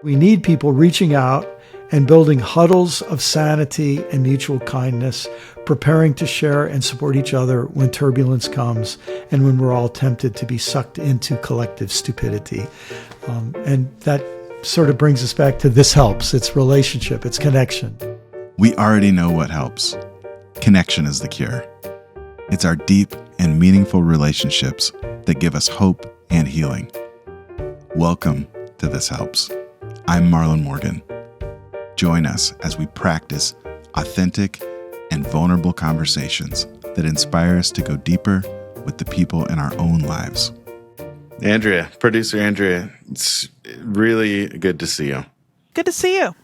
We need people reaching out and building huddles of sanity and mutual kindness, preparing to share and support each other when turbulence comes and when we're all tempted to be sucked into collective stupidity. And that sort of brings us back to this helps. It's relationship, it's connection. We already know what helps. Connection is the cure. It's our deep and meaningful relationships that give us hope and healing. Welcome to This Helps. I'm Marlon Morgan. Join us as we practice authentic and vulnerable conversations that inspire us to go deeper with the people in our own lives. Producer Andrea, it's really good to see you. Good to see you.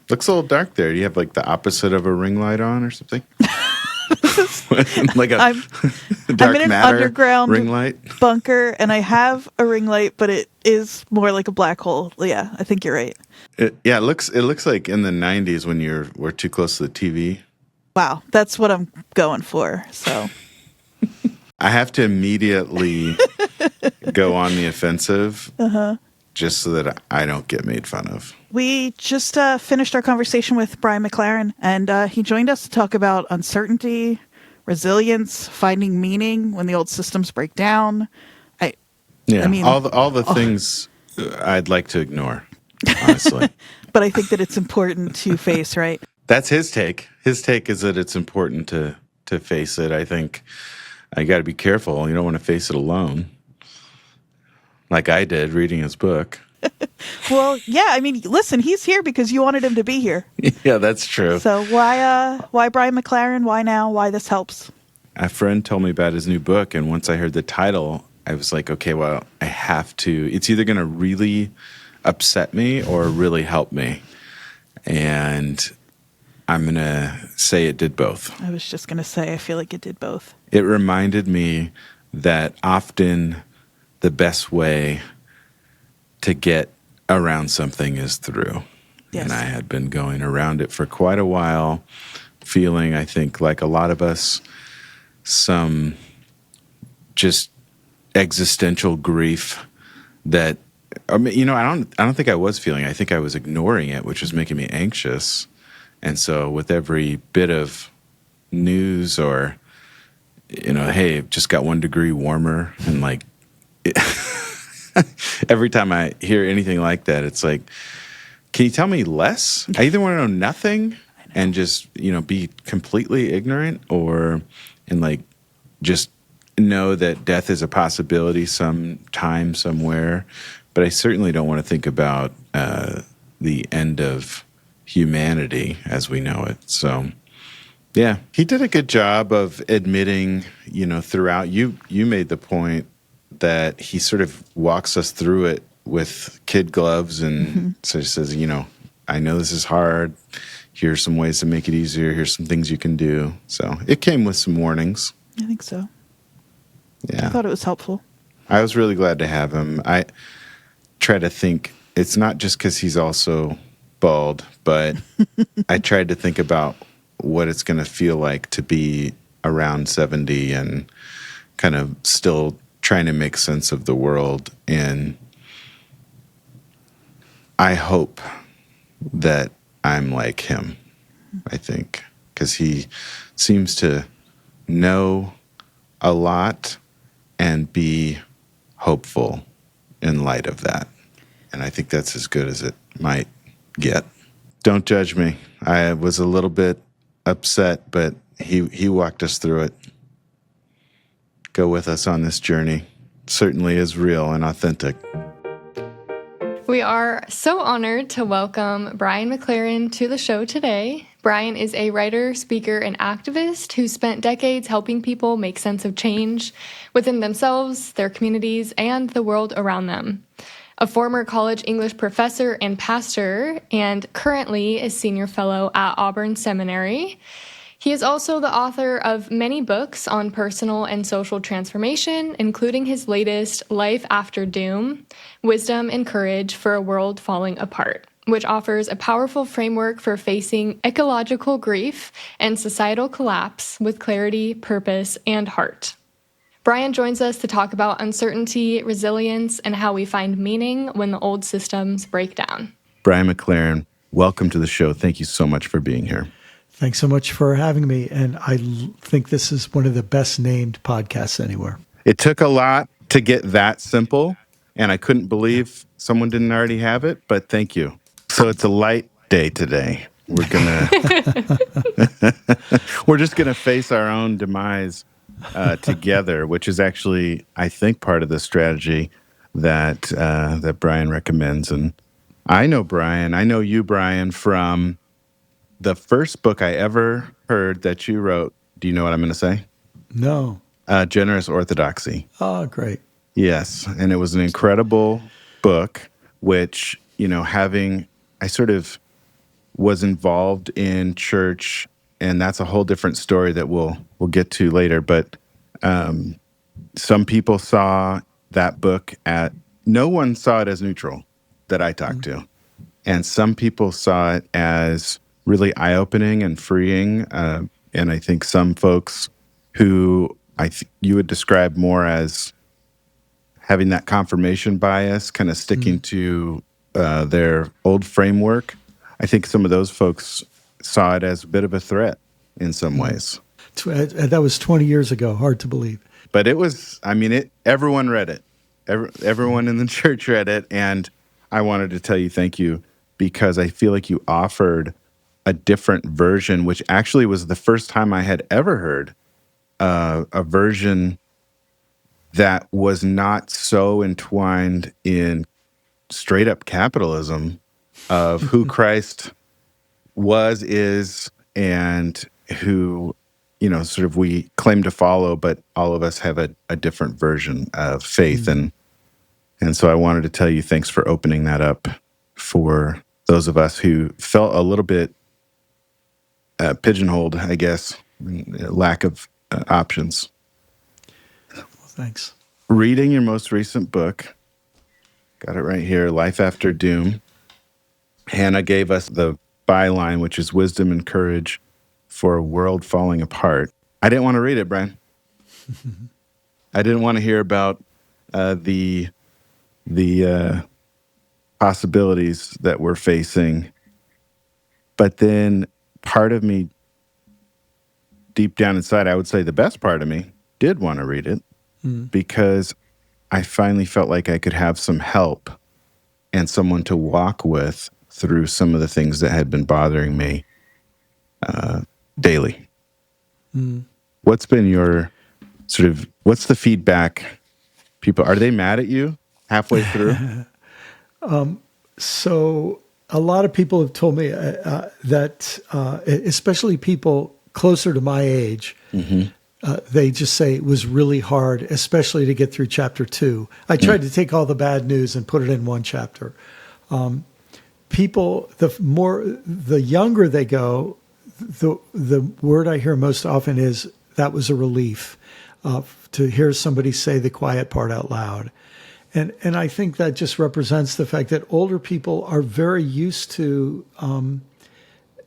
Looks a little dark there. Do you have like the opposite of a ring light on or something? Like I'm dark in an matter underground ring light bunker, and I have a ring light, but it is more like a black hole. Yeah, I think you're right. It looks like in the 90s when we're too close to the TV. Wow, that's what I'm going for. So I have to immediately go on the offensive just so that I don't get made fun of. We just finished our conversation with Brian McLaren, and he joined us to talk about uncertainty, resilience, finding meaning when the old systems break down. I mean, all the things I'd like to ignore, honestly. But I think that it's important to face, right? That's his take. His take is that it's important to face it. I think I got to be careful. You don't want to face it alone, like I did reading his book. Well, yeah. I mean, listen, he's here because you wanted him to be here. Yeah, that's true. So why Brian McLaren? Why now? Why this helps? A friend told me about his new book, and once I heard the title, I was like, okay, well, I have to. It's either going to really upset me or really help me. And I'm going to say it did both. I was just going to say, I feel like it did both. It reminded me that often the best way to get around something is through. Yes. And I had been going around it for quite a while, feeling, I think, like a lot of us, some just existential grief that, I mean, I don't think I was feeling. I think I was ignoring it, which was making me anxious. And so with every bit of news or, hey, it just got 1 degree warmer, and like every time I hear anything like that, it's like, can you tell me less? I either want to know nothing and just, be completely ignorant, and like just know that death is a possibility sometime, somewhere. But I certainly don't want to think about the end of humanity as we know it. So, yeah, he did a good job of admitting, throughout. You made the point that he sort of walks us through it with kid gloves, and so he says, I know this is hard. Here's some ways to make it easier. Here's some things you can do. So it came with some warnings. I think so. Yeah. I thought it was helpful. I was really glad to have him. I try to think, it's not just because he's also bald, but I tried to think about what it's going to feel like to be around 70 and kind of still trying to make sense of the world. And I hope that I'm like him, I think, because he seems to know a lot and be hopeful in light of that. And I think that's as good as it might get. Don't judge me. I was a little bit upset, but he walked us through it. Go with us on this journey. Certainly is real and authentic. We are so honored to welcome Brian McLaren to the show today. Brian is a writer, speaker, and activist who spent decades helping people make sense of change within themselves, their communities, and the world around them. A former college English professor and pastor, and currently a senior fellow at Auburn Seminary. He is also the author of many books on personal and social transformation, including his latest, Life After Doom, Wisdom and Courage for a World Falling Apart, which offers a powerful framework for facing ecological grief and societal collapse with clarity, purpose, and heart. Brian joins us to talk about uncertainty, resilience, and how we find meaning when the old systems break down. Brian McLaren, welcome to the show. Thank you so much for being here. Thanks so much for having me. And I think this is one of the best named podcasts anywhere. It took a lot to get that simple, and I couldn't believe someone didn't already have it, but thank you. So it's a light day today. We're just gonna face our own demise together, which is actually, I think, part of the strategy that Brian recommends. And I know you, Brian, from the first book I ever heard that you wrote. Do you know what I'm going to say? No. Generous Orthodoxy. Oh, great. Yes, and it was an incredible book, which, I sort of was involved in church, and that's a whole different story that we'll get to later. But some people saw that book no one saw it as neutral that I talked to. And some people saw it as really eye-opening and freeing. And I think some folks who you would describe more as having that confirmation bias, kind of sticking to their old framework. I think some of those folks saw it as a bit of a threat in some ways. That was 20 years ago. Hard to believe. But it was, everyone read it. Everyone in the church read it. And I wanted to tell you thank you, because I feel like you offered a different version, which actually was the first time I had ever heard a version that was not so entwined in straight up capitalism of who Christ was, is, and who, sort of we claim to follow, but all of us have a different version of faith. And so I wanted to tell you thanks for opening that up for those of us who felt a little bit pigeonholed, I guess, lack of options. Well, thanks. Reading your most recent book, got it right here, Life After Doom. Hannah gave us the byline, which is wisdom and courage for a world falling apart. I didn't want to read it, Brian. I didn't want to hear about the possibilities that we're facing. But then part of me, deep down inside, I would say the best part of me did want to read it because I finally felt like I could have some help and someone to walk with through some of the things that had been bothering me daily. What's been your what's the feedback? People, are they mad at you halfway through? So a lot of people have told me that, especially people closer to my age, they just say it was really hard, especially to get through chapter 2. I tried to take all the bad news and put it in one chapter. People, the younger they go, the word I hear most often is that was a relief to hear somebody say the quiet part out loud. And I think that just represents the fact that older people are very used to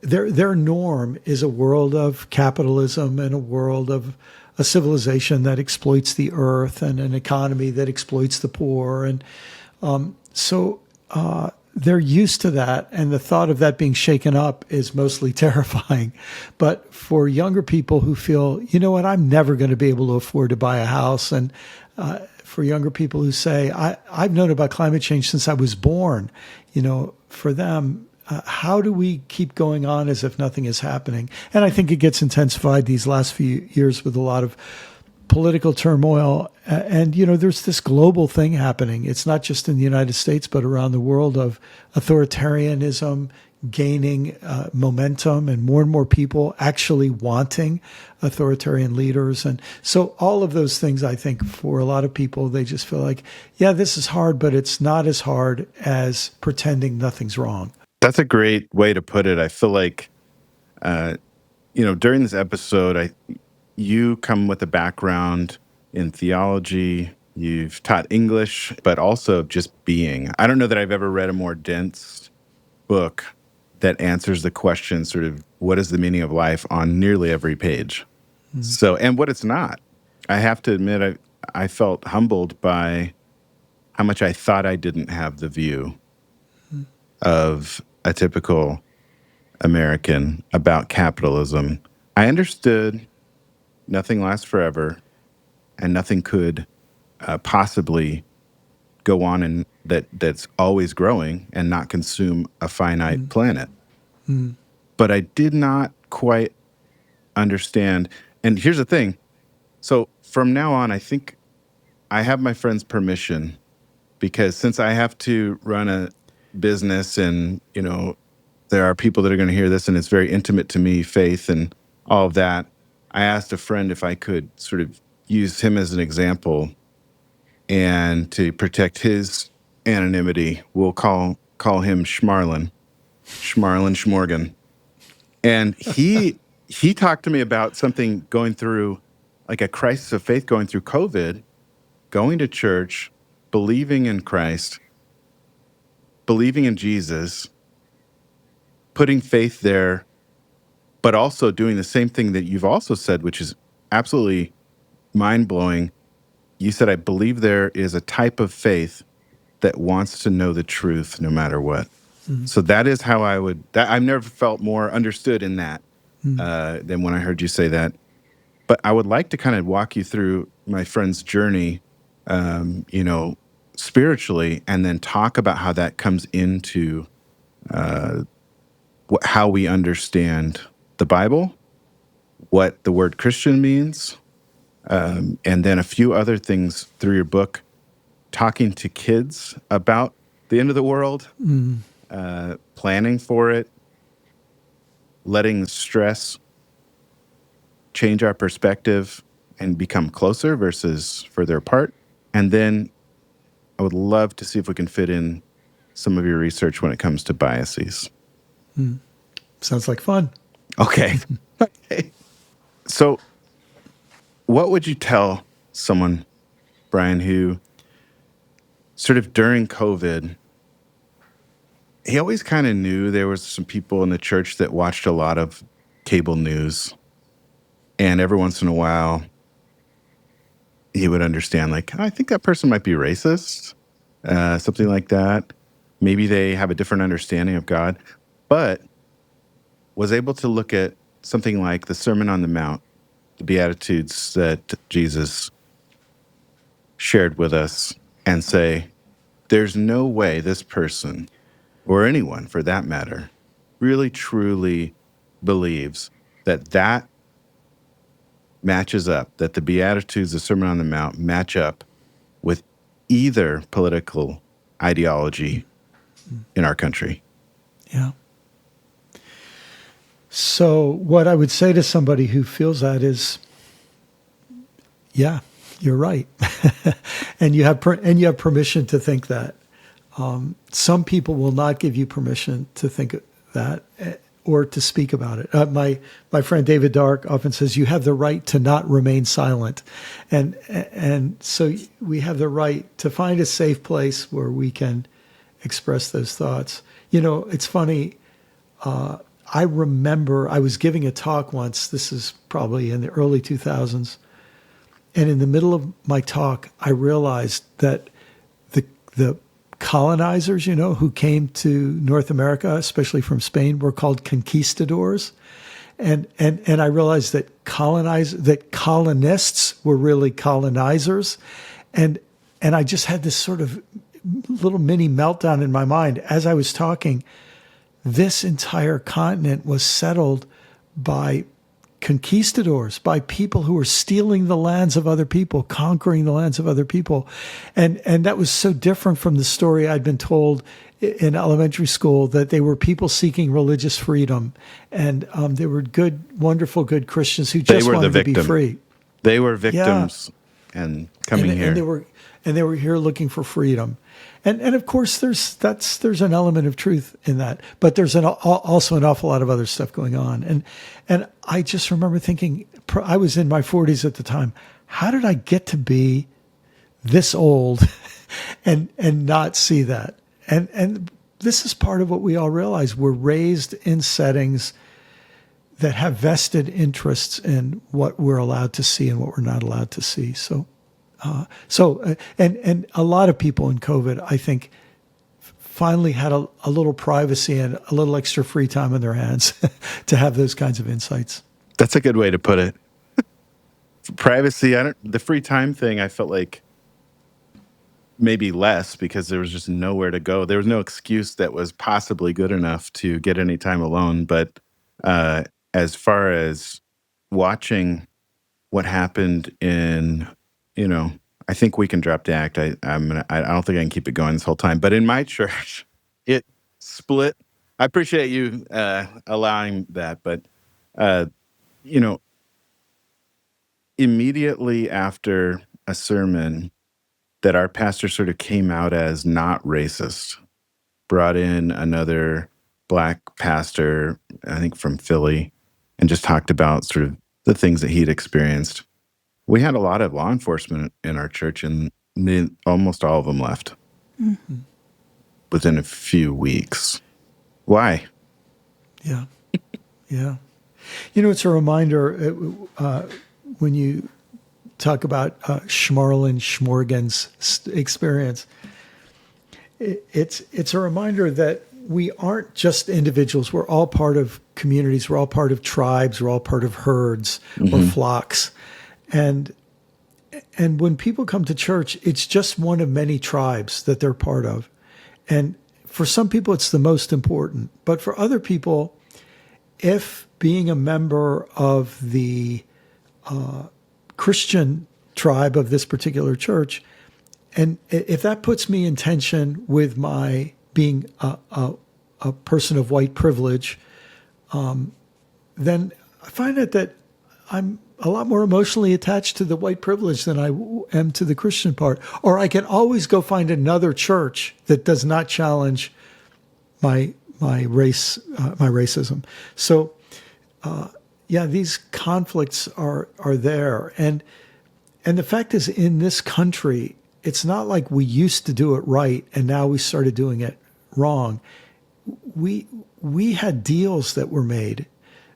their norm is a world of capitalism and a world of a civilization that exploits the earth and an economy that exploits the poor. And so they're used to that. And the thought of that being shaken up is mostly terrifying. But for younger people who feel, you know what, I'm never going to be able to afford to buy a house. And for younger people who say, I've known about climate change since I was born, for them, how do we keep going on as if nothing is happening? And I think it gets intensified these last few years with a lot of political turmoil. And, there's this global thing happening. It's not just in the United States, but around the world of authoritarianism gaining momentum and more people actually wanting authoritarian leaders. And so all of those things, I think for a lot of people, they just feel like, yeah, this is hard, but it's not as hard as pretending nothing's wrong. That's a great way to put it. I feel like, during this episode, you come with a background in theology. You've taught English, but also just being. I don't know that I've ever read a more dense book that answers the question, sort of, what is the meaning of life on nearly every page. So, and what it's not. I have to admit, I felt humbled by how much I thought I didn't have the view. of a typical American about capitalism. I understood nothing lasts forever and nothing could possibly go on and that's always growing and not consume a finite planet. But I did not quite understand. And here's the thing. So from now on, I think I have my friend's permission, because since I have to run a business and, there are people that are going to hear this and it's very intimate to me, faith and all of that, I asked a friend if I could sort of use him as an example, and to protect his anonymity, we'll call him Schmarlon Morgan. And he talked to me about something going through, like a crisis of faith going through COVID, going to church, believing in Christ, believing in Jesus, putting faith there, but also doing the same thing that you've also said, which is absolutely mind-blowing. You said, I believe there is a type of faith that wants to know the truth no matter what. So that is how I've never felt more understood in that than when I heard you say that. But I would like to kind of walk you through my friend's journey, spiritually, and then talk about how that comes into how we understand the Bible, what the word Christian means, and then a few other things through your book, talking to kids about the end of the world, planning for it, letting stress change our perspective and become closer versus further apart. And then I would love to see if we can fit in some of your research when it comes to biases. Sounds like fun. Okay. So what would you tell someone, Brian, who sort of during COVID, he always kind of knew there was some people in the church that watched a lot of cable news, and every once in a while he would understand, like, I think that person might be racist, something like that. Maybe they have a different understanding of God, but was able to look at something like the Sermon on the Mount, the Beatitudes that Jesus shared with us, and say, there's no way this person, or anyone for that matter, really truly believes that matches up, that the Beatitudes, the Sermon on the Mount, match up with either political ideology in our country. Yeah. So what I would say to somebody who feels that is, yeah, you're right. and you have permission to think that. Some people will not give you permission to think that or to speak about it. My friend David Dark often says, you have the right to not remain silent. And so we have the right to find a safe place where we can express those thoughts. It's funny. I remember I was giving a talk once. This is probably in the early 2000s. And in the middle of my talk, I realized that the colonizers, who came to North America, especially from Spain, were called conquistadors. And I realized that colonists were really colonizers. And I just had this sort of little mini meltdown in my mind as I was talking. This entire continent was settled by conquistadors, by people who were stealing the lands of other people, conquering the lands of other people. And that was so different from the story I'd been told in elementary school, that they were people seeking religious freedom. And they were wonderful, good Christians who just wanted to be free. They were victims and coming here. And they were here looking for freedom. And of course, there's an element of truth in that, but there's also an awful lot of other stuff going on. And I just remember thinking, I was in my 40s at the time, how did I get to be this old and not see that? And this is part of what we all realize. We're raised in settings that have vested interests in what we're allowed to see and what we're not allowed to see. And a lot of people in COVID, I think, finally had a little privacy and a little extra free time on their hands to have those kinds of insights. That's a good way to put it. Privacy, the free time thing, I felt like maybe less because there was just nowhere to go. There was no excuse that was possibly good enough to get any time alone. But as far as watching what happened in, I think we can drop the act. I don't think I can keep it going this whole time. But in my church, it split. I appreciate you allowing that. But, immediately after a sermon that our pastor sort of came out as not racist, brought in another Black pastor, I think from Philly, and just talked about sort of the things that he'd experienced. We had a lot of law enforcement in our church, and almost all of them left within a few weeks. Why? Yeah. Yeah. It's a reminder when you talk about Marlon Morgan's experience, it's a reminder that we aren't just individuals. We're all part of communities. We're all part of tribes. We're all part of herds or flocks. And when people come to church, it's just one of many tribes that they're part of. And for some people, it's the most important. But for other people, if being a member of the Christian tribe of this particular church, and if that puts me in tension with my being a person of white privilege, then I find that I'm a lot more emotionally attached to the white privilege than I am to the Christian part. Or I can always go find another church that does not challenge my racism. So, these conflicts are there. And the fact is, in this country, it's not like we used to do it right and now we started doing it wrong. We had deals that were made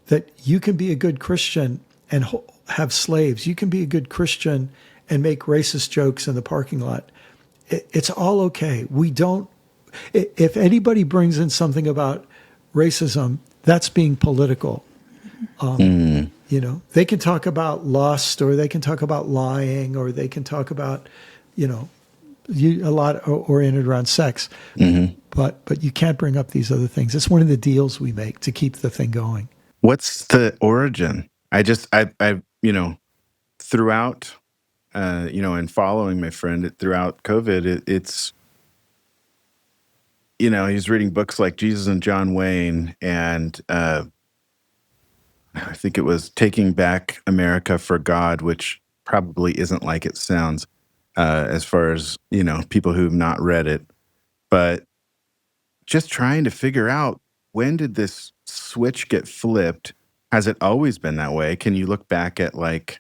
that you can be a good Christian and have slaves. You can be a good Christian and make racist jokes in the parking lot. It's all okay. If anybody brings in something about racism, that's being political. They can talk about lust, or they can talk about lying, or they can talk about, a lot oriented around sex. But you can't bring up these other things. It's one of the deals we make to keep the thing going. What's the origin? Throughout, and following my friend throughout COVID, it's, he's reading books like Jesus and John Wayne, and I think it was Taking Back America for God, which probably isn't like it sounds as far as, people who've not read it. But just trying to figure out, when did this switch get flipped? Has it always been that way? Can you look back at like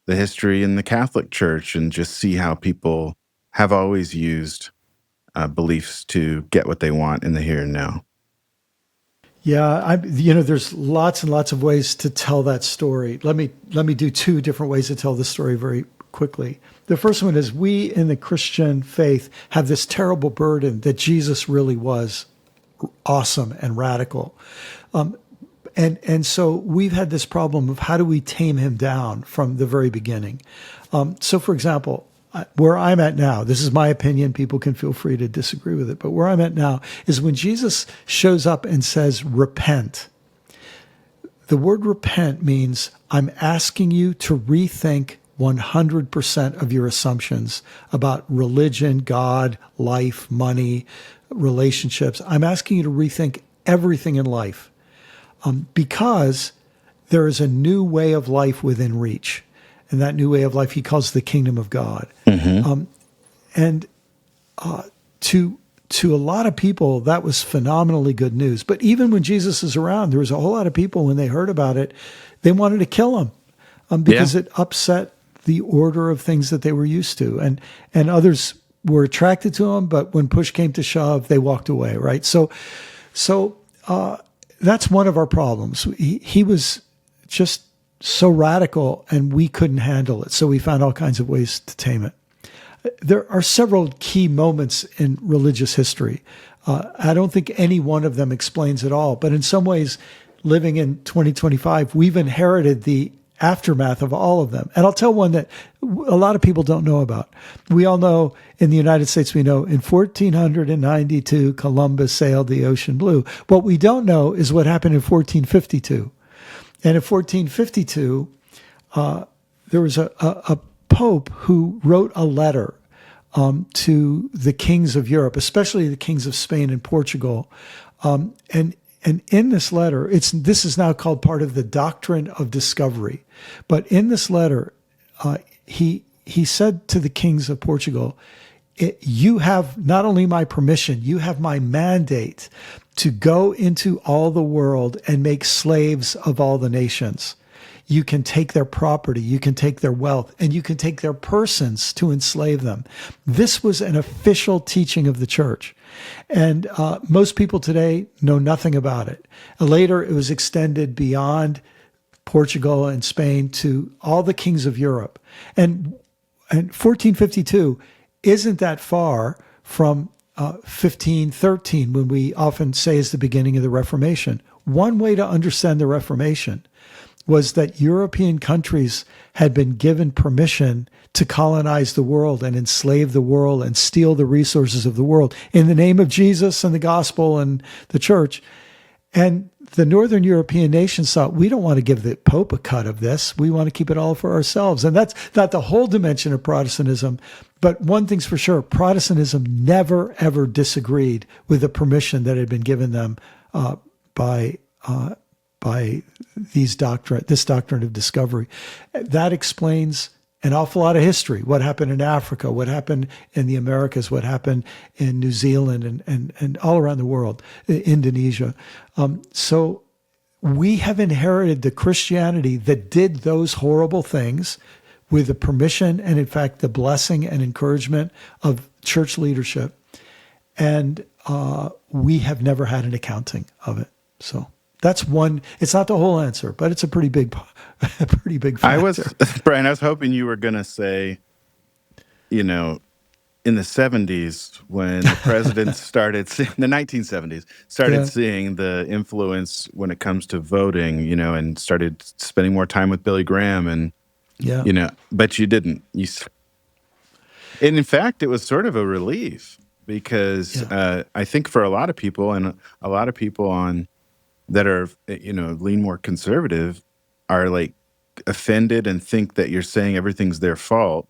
the history in the Catholic Church and just see how people have always used beliefs to get what they want in the here and now? Yeah, there's lots and lots of ways to tell that story. Let me do two different ways to tell the story very quickly. The first one is, we in the Christian faith have this terrible burden that Jesus really was awesome and radical. And so we've had this problem of, how do we tame him down from the very beginning? So for example, where I'm at now, this is my opinion, people can feel free to disagree with it, but where I'm at now is when Jesus shows up and says, repent. The word repent means I'm asking you to rethink 100% of your assumptions about religion, God, life, money, relationships. I'm asking you to rethink everything in life, because there is a new way of life within reach. And that new way of life he calls the kingdom of God. To a lot of people, that was phenomenally good news. But even when Jesus is around, there was a whole lot of people, when they heard about it, they wanted to kill him because it upset the order of things that they were used to. And others were attracted to him, but when push came to shove, they walked away, right? So that's one of our problems. He was just so radical, and we couldn't handle it. So we found all kinds of ways to tame it. There are several key moments in religious history. I don't think any one of them explains it all. But in some ways, living in 2025, we've inherited the aftermath of all of them. And I'll tell one that a lot of people don't know about. We all know in the United States, we know in 1492, Columbus sailed the ocean blue. What we don't know is what happened in 1452. And in 1452, there was a pope who wrote a letter to the kings of Europe, especially the kings of Spain and Portugal. And in this letter, this is now called part of the doctrine of discovery. But in this letter, he said to the kings of Portugal, you have not only my permission, you have my mandate to go into all the world and make slaves of all the nations. You can take their property, you can take their wealth, and you can take their persons to enslave them. This was an official teaching of the church. And most people today know nothing about it. Later, it was extended beyond Portugal and Spain to all the kings of Europe. And 1452 isn't that far from 1513, when we often say is the beginning of the Reformation. One way to understand the Reformation was that European countries had been given permission to colonize the world and enslave the world and steal the resources of the world in the name of Jesus and the gospel and the church. And the Northern European nations thought, we don't want to give the Pope a cut of this. We want to keep it all for ourselves. And that's not the whole dimension of Protestantism. But one thing's for sure, Protestantism never, ever disagreed with the permission that had been given them by this doctrine of discovery. That explains an awful lot of history. What happened in Africa, what happened in the Americas, what happened in New Zealand and all around the world, Indonesia. So we have inherited the Christianity that did those horrible things with the permission and, in fact, the blessing and encouragement of church leadership. And we have never had an accounting of it. So that's one. It's not the whole answer, but it's a pretty big factor. Brian, I was hoping you were going to say, in the 70s, when the presidents started, the 1970s, seeing the influence when it comes to voting, and started spending more time with Billy Graham and, but you didn't. And in fact, it was sort of a relief because I think for a lot of people and a lot of people that are, lean more conservative are like offended and think that you're saying everything's their fault.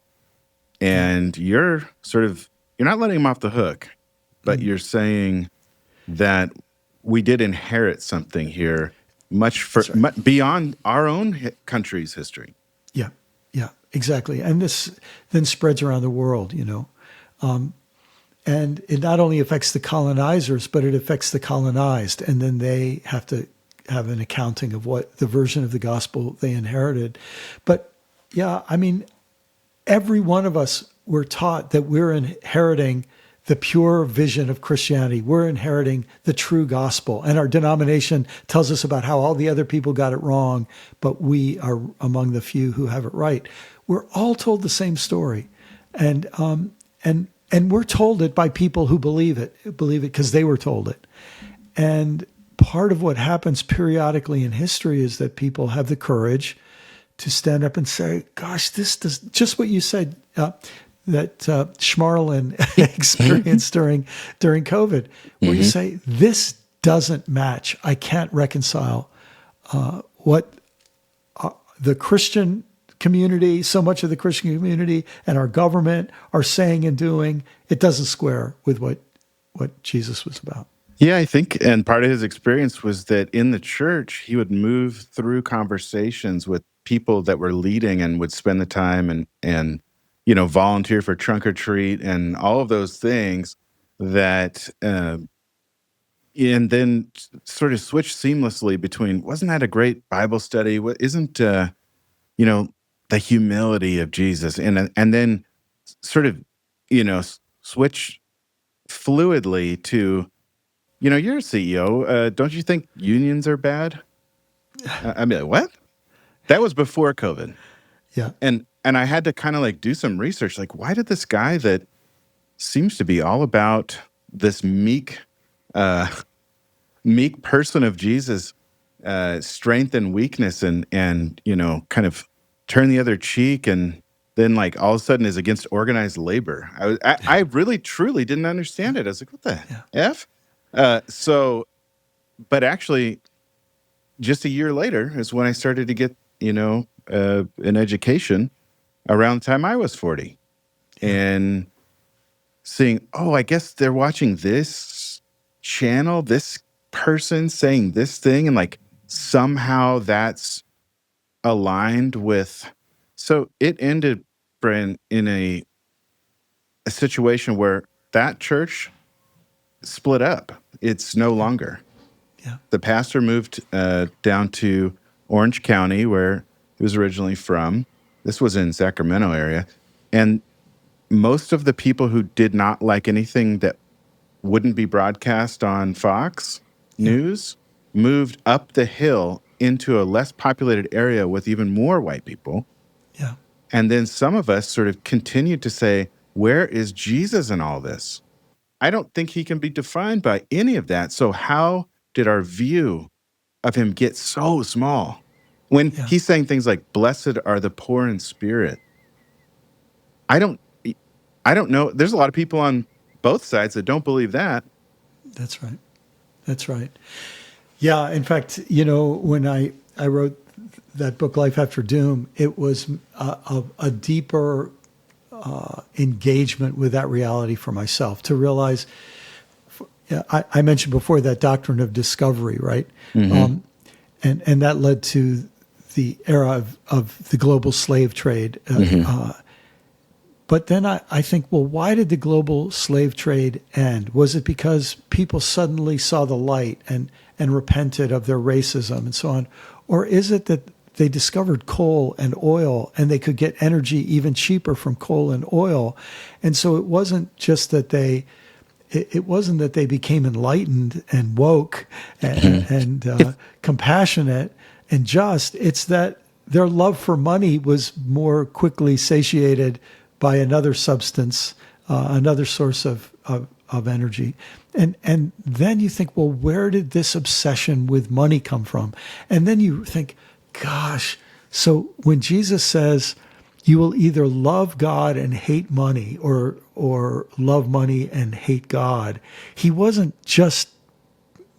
And you're not letting them off the hook, but you're saying that we did inherit something here much beyond our own country's history. Yeah, exactly. And this then spreads around the world, and it not only affects the colonizers, but it affects the colonized. And then they have to have an accounting of what the version of the gospel they inherited. But every one of us were taught that we're inheriting the pure vision of Christianity. We're inheriting the true gospel. And our denomination tells us about how all the other people got it wrong, but we are among the few who have it right. We're all told the same story. And we're told it by people who believe it because they were told it. And part of what happens periodically in history is that people have the courage to stand up and say, gosh, this does just what you said, that Schmarlin experienced during COVID, where you say, this doesn't match. I can't reconcile what the Christian community, so much of the Christian community and our government are saying and doing. It doesn't square with what Jesus was about. Yeah, I think, and part of his experience was that in the church, he would move through conversations with people that were leading and would spend the time and volunteer for trunk or treat and all of those things that, and then sort of switch seamlessly between, wasn't that a great Bible study? What isn't, the humility of Jesus, and then sort of, switch fluidly to, you're a CEO. Don't you think unions are bad? I mean, what? That was before COVID. Yeah. And I had to kind of do some research. Why did this guy that seems to be all about this meek meek person of Jesus, strength and weakness, and kind of turn the other cheek, and then like all of a sudden is against organized labor. I really truly didn't understand it. I was like, what the F? But actually, just a year later is when I started to get an education around the time I was 40, and seeing, oh, I guess they're watching this channel, this person saying this thing, and like somehow that's aligned with. So it ended, Brian, in a situation where that church split up. It's no longer. Yeah. The pastor moved down to Orange County, where he was originally from. This was in Sacramento area. And most of the people who did not like anything that wouldn't be broadcast on Fox News moved up the hill into a less populated area with even more white people. Yeah. And then some of us sort of continued to say, where is Jesus in all this? I don't think he can be defined by any of that. So how did our view of him get so small? When he's saying things like, blessed are the poor in spirit. I don't know. There's a lot of people on both sides that don't believe that. That's right. That's right. Yeah. In fact, when I wrote that book, Life After Doom, it was a deeper engagement with that reality for myself, to realize, I mentioned before that doctrine of discovery, right? Mm-hmm. And that led to the era of the global slave trade. But then I think, well, why did the global slave trade end? Was it because people suddenly saw the light and repented of their racism and so on? Or is it that they discovered coal and oil and they could get energy even cheaper from coal and oil? And so it wasn't just that they became enlightened and woke and compassionate and just. It's that their love for money was more quickly satiated by another substance, another source of energy. And then you think, well, where did this obsession with money come from? And then you think, gosh, so when Jesus says you will either love God and hate money or love money and hate God, he wasn't just,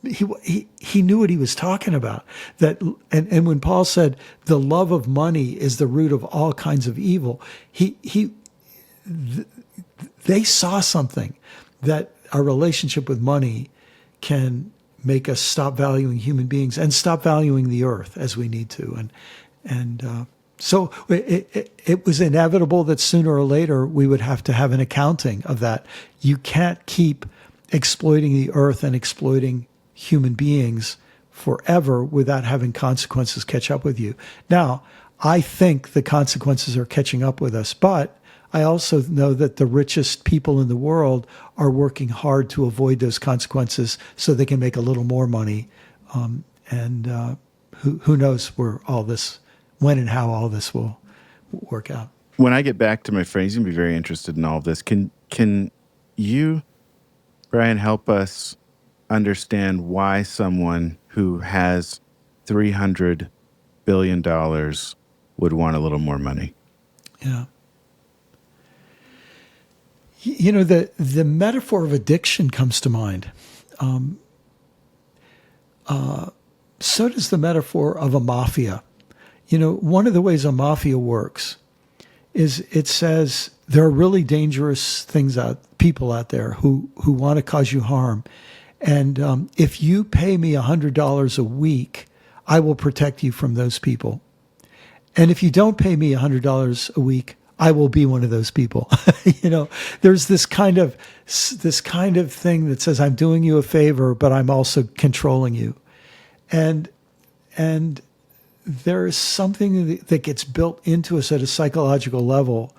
he knew what he was talking about. That and when Paul said the love of money is the root of all kinds of evil, they saw something, that our relationship with money can make us stop valuing human beings and stop valuing the earth as we need to. And so it was inevitable that sooner or later we would have to have an accounting of that. You can't keep exploiting the earth and exploiting human beings forever without having consequences catch up with you. Now, I think the consequences are catching up with us, but I also know that the richest people in the world are working hard to avoid those consequences so they can make a little more money. Who knows when and how all this will work out. When I get back to my friends, you'll be very interested in all of this. Can you, Brian, help us understand why someone who has $300 billion would want a little more money? Yeah. The metaphor of addiction comes to mind. So does the metaphor of a mafia. One of the ways a mafia works is it says there are really dangerous people out there who want to cause you harm. And if you pay me $100 a week, I will protect you from those people. And if you don't pay me $100 a week, I will be one of those people. There's this kind of thing that says I'm doing you a favor, but I'm also controlling you. And there is something that gets built into us at a psychological level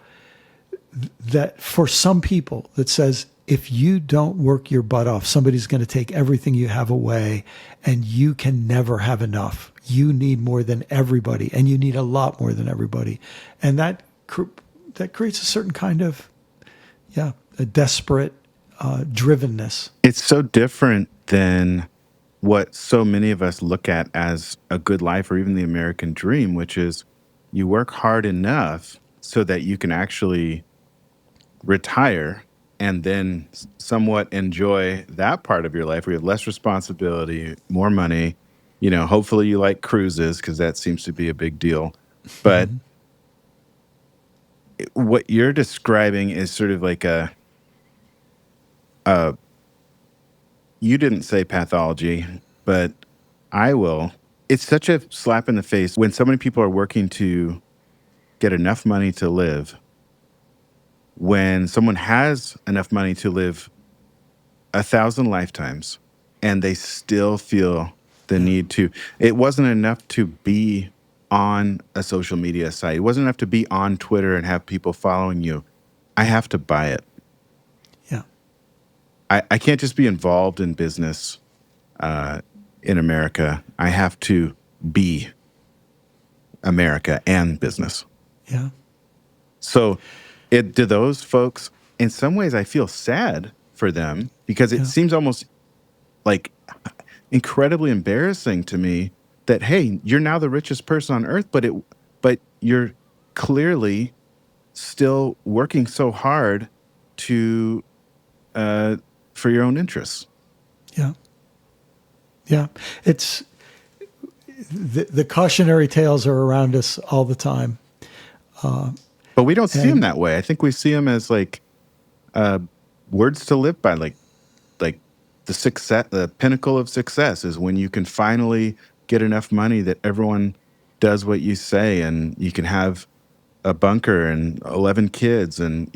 that for some people that says, if you don't work your butt off, somebody's going to take everything you have away and you can never have enough. You need more than everybody and you need a lot more than everybody. And that creates a certain kind of, a desperate drivenness. It's so different than what so many of us look at as a good life or even the American dream, which is you work hard enough so that you can actually retire and then somewhat enjoy that part of your life where you have less responsibility, more money. Hopefully you like cruises because that seems to be a big deal. But what you're describing is sort of like you didn't say pathology, but I will. It's such a slap in the face when so many people are working to get enough money to live. When someone has enough money to live 1,000 lifetimes and they still feel the need to, it wasn't enough to be on a social media site. It wasn't enough to be on Twitter and have people following you. I have to buy it. Yeah. I can't just be involved in business in America. I have to be America and business. Yeah. So to those folks, in some ways, I feel sad for them because it seems almost like incredibly embarrassing to me that, hey, you're now the richest person on earth, but you're clearly still working so hard to for your own interests. Yeah. Yeah. It's the cautionary tales are around us all the time. But we don't see them that way. I think we see them as like words to live by, like the pinnacle of success is when you can finally get enough money that everyone does what you say, and you can have a bunker and 11 kids and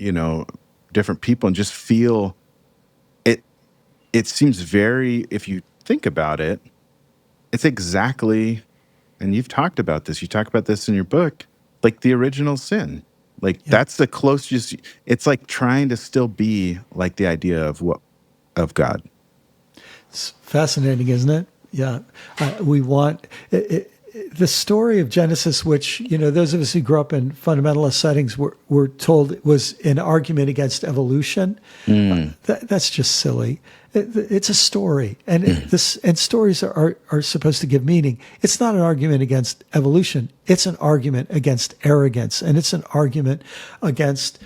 different people and just feel it. It seems very, if you think about it, it's exactly, and you've talked about this. You talk about this in your book, like the original sin. Like that's the closest. It's like trying to still be like the idea of God. It's fascinating, isn't it? Yeah. We want the story of Genesis, which, those of us who grew up in fundamentalist settings were told was an argument against evolution. That's just silly. It's a story, and stories are supposed to give meaning. It's not an argument against evolution. It's an argument against arrogance, and it's an argument against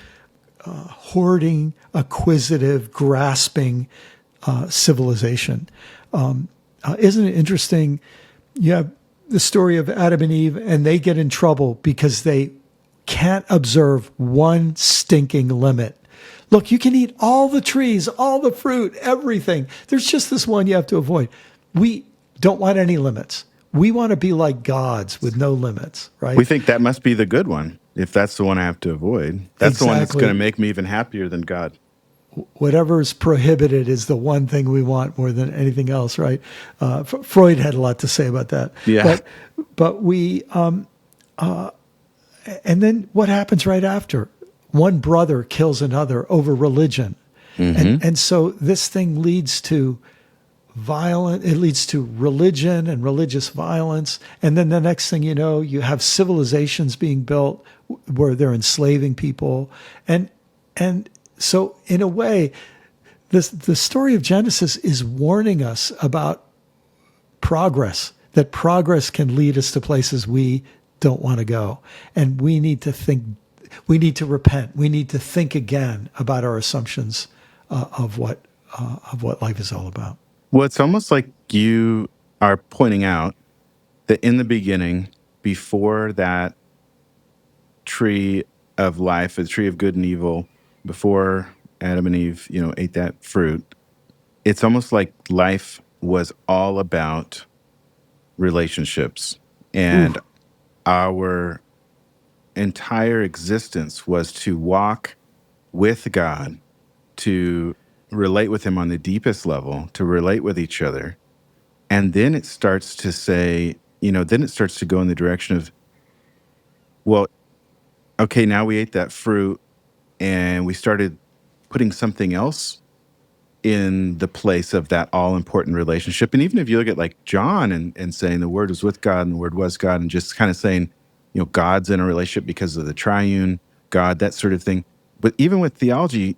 hoarding, acquisitive, grasping civilization. Isn't it interesting? You have the story of Adam and Eve, and they get in trouble because they can't observe one stinking limit. Look, you can eat all the trees, all the fruit, everything. There's just this one you have to avoid. We don't want any limits. We want to be like gods with no limits, right? We think that must be the good one. If that's the one I have to avoid, that's the one that's going to make me even happier than God. Whatever is prohibited is the one thing we want more than anything else, right? Freud had a lot to say about that. Yeah. But we, and then what happens right after? One brother kills another over religion. And so this thing leads to it leads to religion and religious violence. And then the next thing you know, you have civilizations being built where they're enslaving people. And so in a way, the story of Genesis is warning us about progress, that progress can lead us to places we don't want to go. And we need to think, we need to repent. We need to think again about our assumptions of what life is all about. Well, it's almost like you are pointing out that in the beginning, before that tree of life, the tree of good and evil, before Adam and Eve, ate that fruit, it's almost like life was all about relationships. And our entire existence was to walk with God, to relate with him on the deepest level, to relate with each other. And then it starts to say, then it starts to go in the direction of, well, okay, now we ate that fruit and we started putting something else in the place of that all-important relationship. And even if you look at like John and saying the Word was with God and the Word was God, and just kind of saying, God's in a relationship because of the triune God, that sort of thing. But even with theology,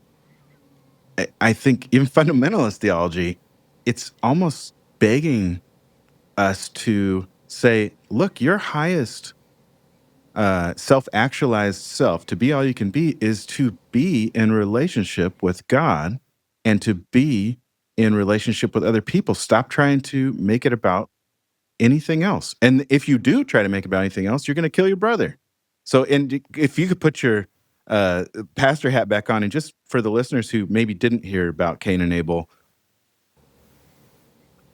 I think even fundamentalist theology, it's almost begging us to say, look, your highest self-actualized self, to be all you can be, is to be in relationship with God and to be in relationship with other people. Stop trying to make it about anything else. And if you do try to make it about anything else, you're going to kill your brother. So, and if you could put your pastor hat back on, and just for the listeners who maybe didn't hear about Cain and Abel,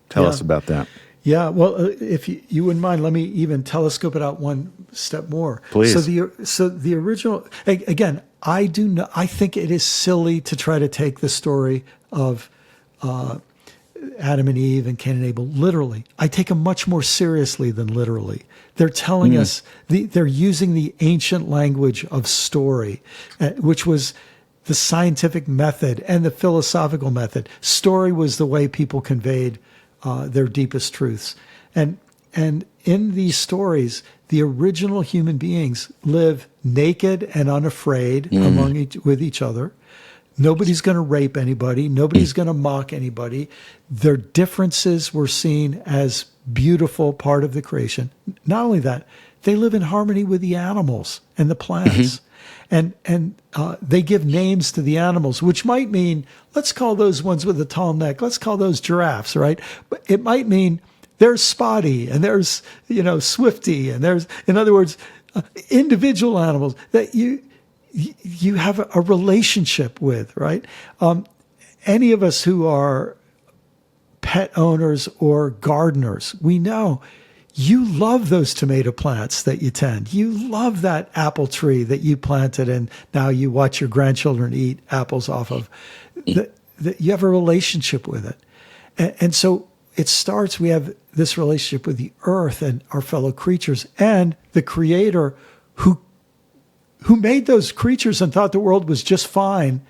tell us about that. Yeah, well, if you wouldn't mind, let me even telescope it out one step more. Please. So the original, again, I think it is silly to try to take the story of Adam and Eve and Cain and Abel literally. I take them much more seriously than literally. They're telling us, they're using the ancient language of story, which was the scientific method and the philosophical method. Story was the way people conveyed their deepest truths. And in these stories, the original human beings live naked and unafraid with each other. Nobody's going to rape anybody. Nobody's going to mock anybody. Their differences were seen as beautiful part of the creation. Not only that, they live in harmony with the animals and the plants. And they give names to the animals, which might mean, let's call those ones with the tall neck, let's call those giraffes, right? But it might mean there's Spotty and there's, Swifty, and there's, in other words, individual animals that you have a relationship with, right? Any of us who are pet owners or gardeners, we know you love those tomato plants that you tend. You love that apple tree that you planted and now you watch your grandchildren eat apples off of. You have a relationship with it. And so it starts, we have this relationship with the earth and our fellow creatures and the Creator who made those creatures and thought the world was just fine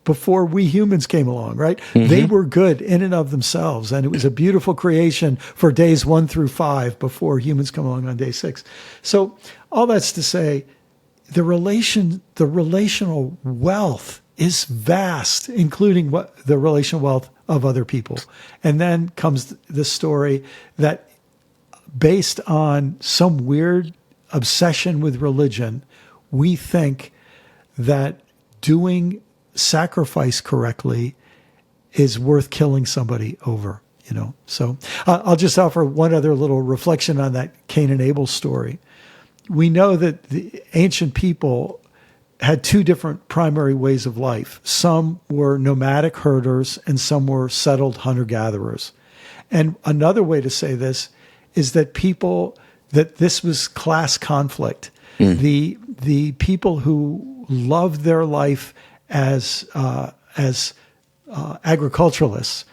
before we humans came along, right? They were good in and of themselves. And it was a beautiful creation for days 1 through 5 before humans come along on day 6. So all that's to say, the relational wealth is vast, including the relational wealth of other people. And then comes the story that based on some weird obsession with religion, we think that doing sacrifice correctly is worth killing somebody over, So I'll just offer one other little reflection on that Cain and Abel story. We know that the ancient people had 2 different primary ways of life. Some were nomadic herders and some were settled hunter-gatherers. And another way to say this is that this was class conflict. The people who loved their life as agriculturalists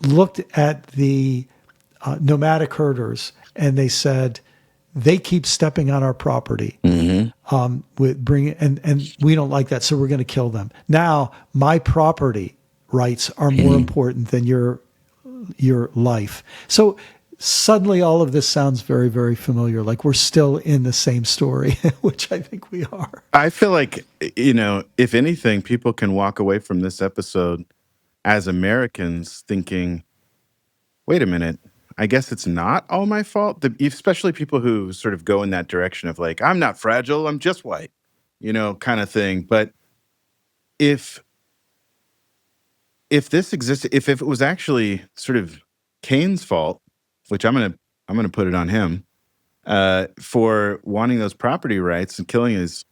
looked at the nomadic herders and they said, they keep stepping on our property, and we don't like that, so we're going to kill them. Now, my property rights are more important than your life. So suddenly all of this sounds very, very familiar, like we're still in the same story, which I think we are. I feel like, if anything, people can walk away from this episode as Americans thinking, wait a minute, I guess it's not all my fault. Especially people who sort of go in that direction of like, I'm not fragile, I'm just white, kind of thing. But if this existed, if it was actually sort of Cain's fault, which I'm gonna put it on him, for wanting those property rights and killing his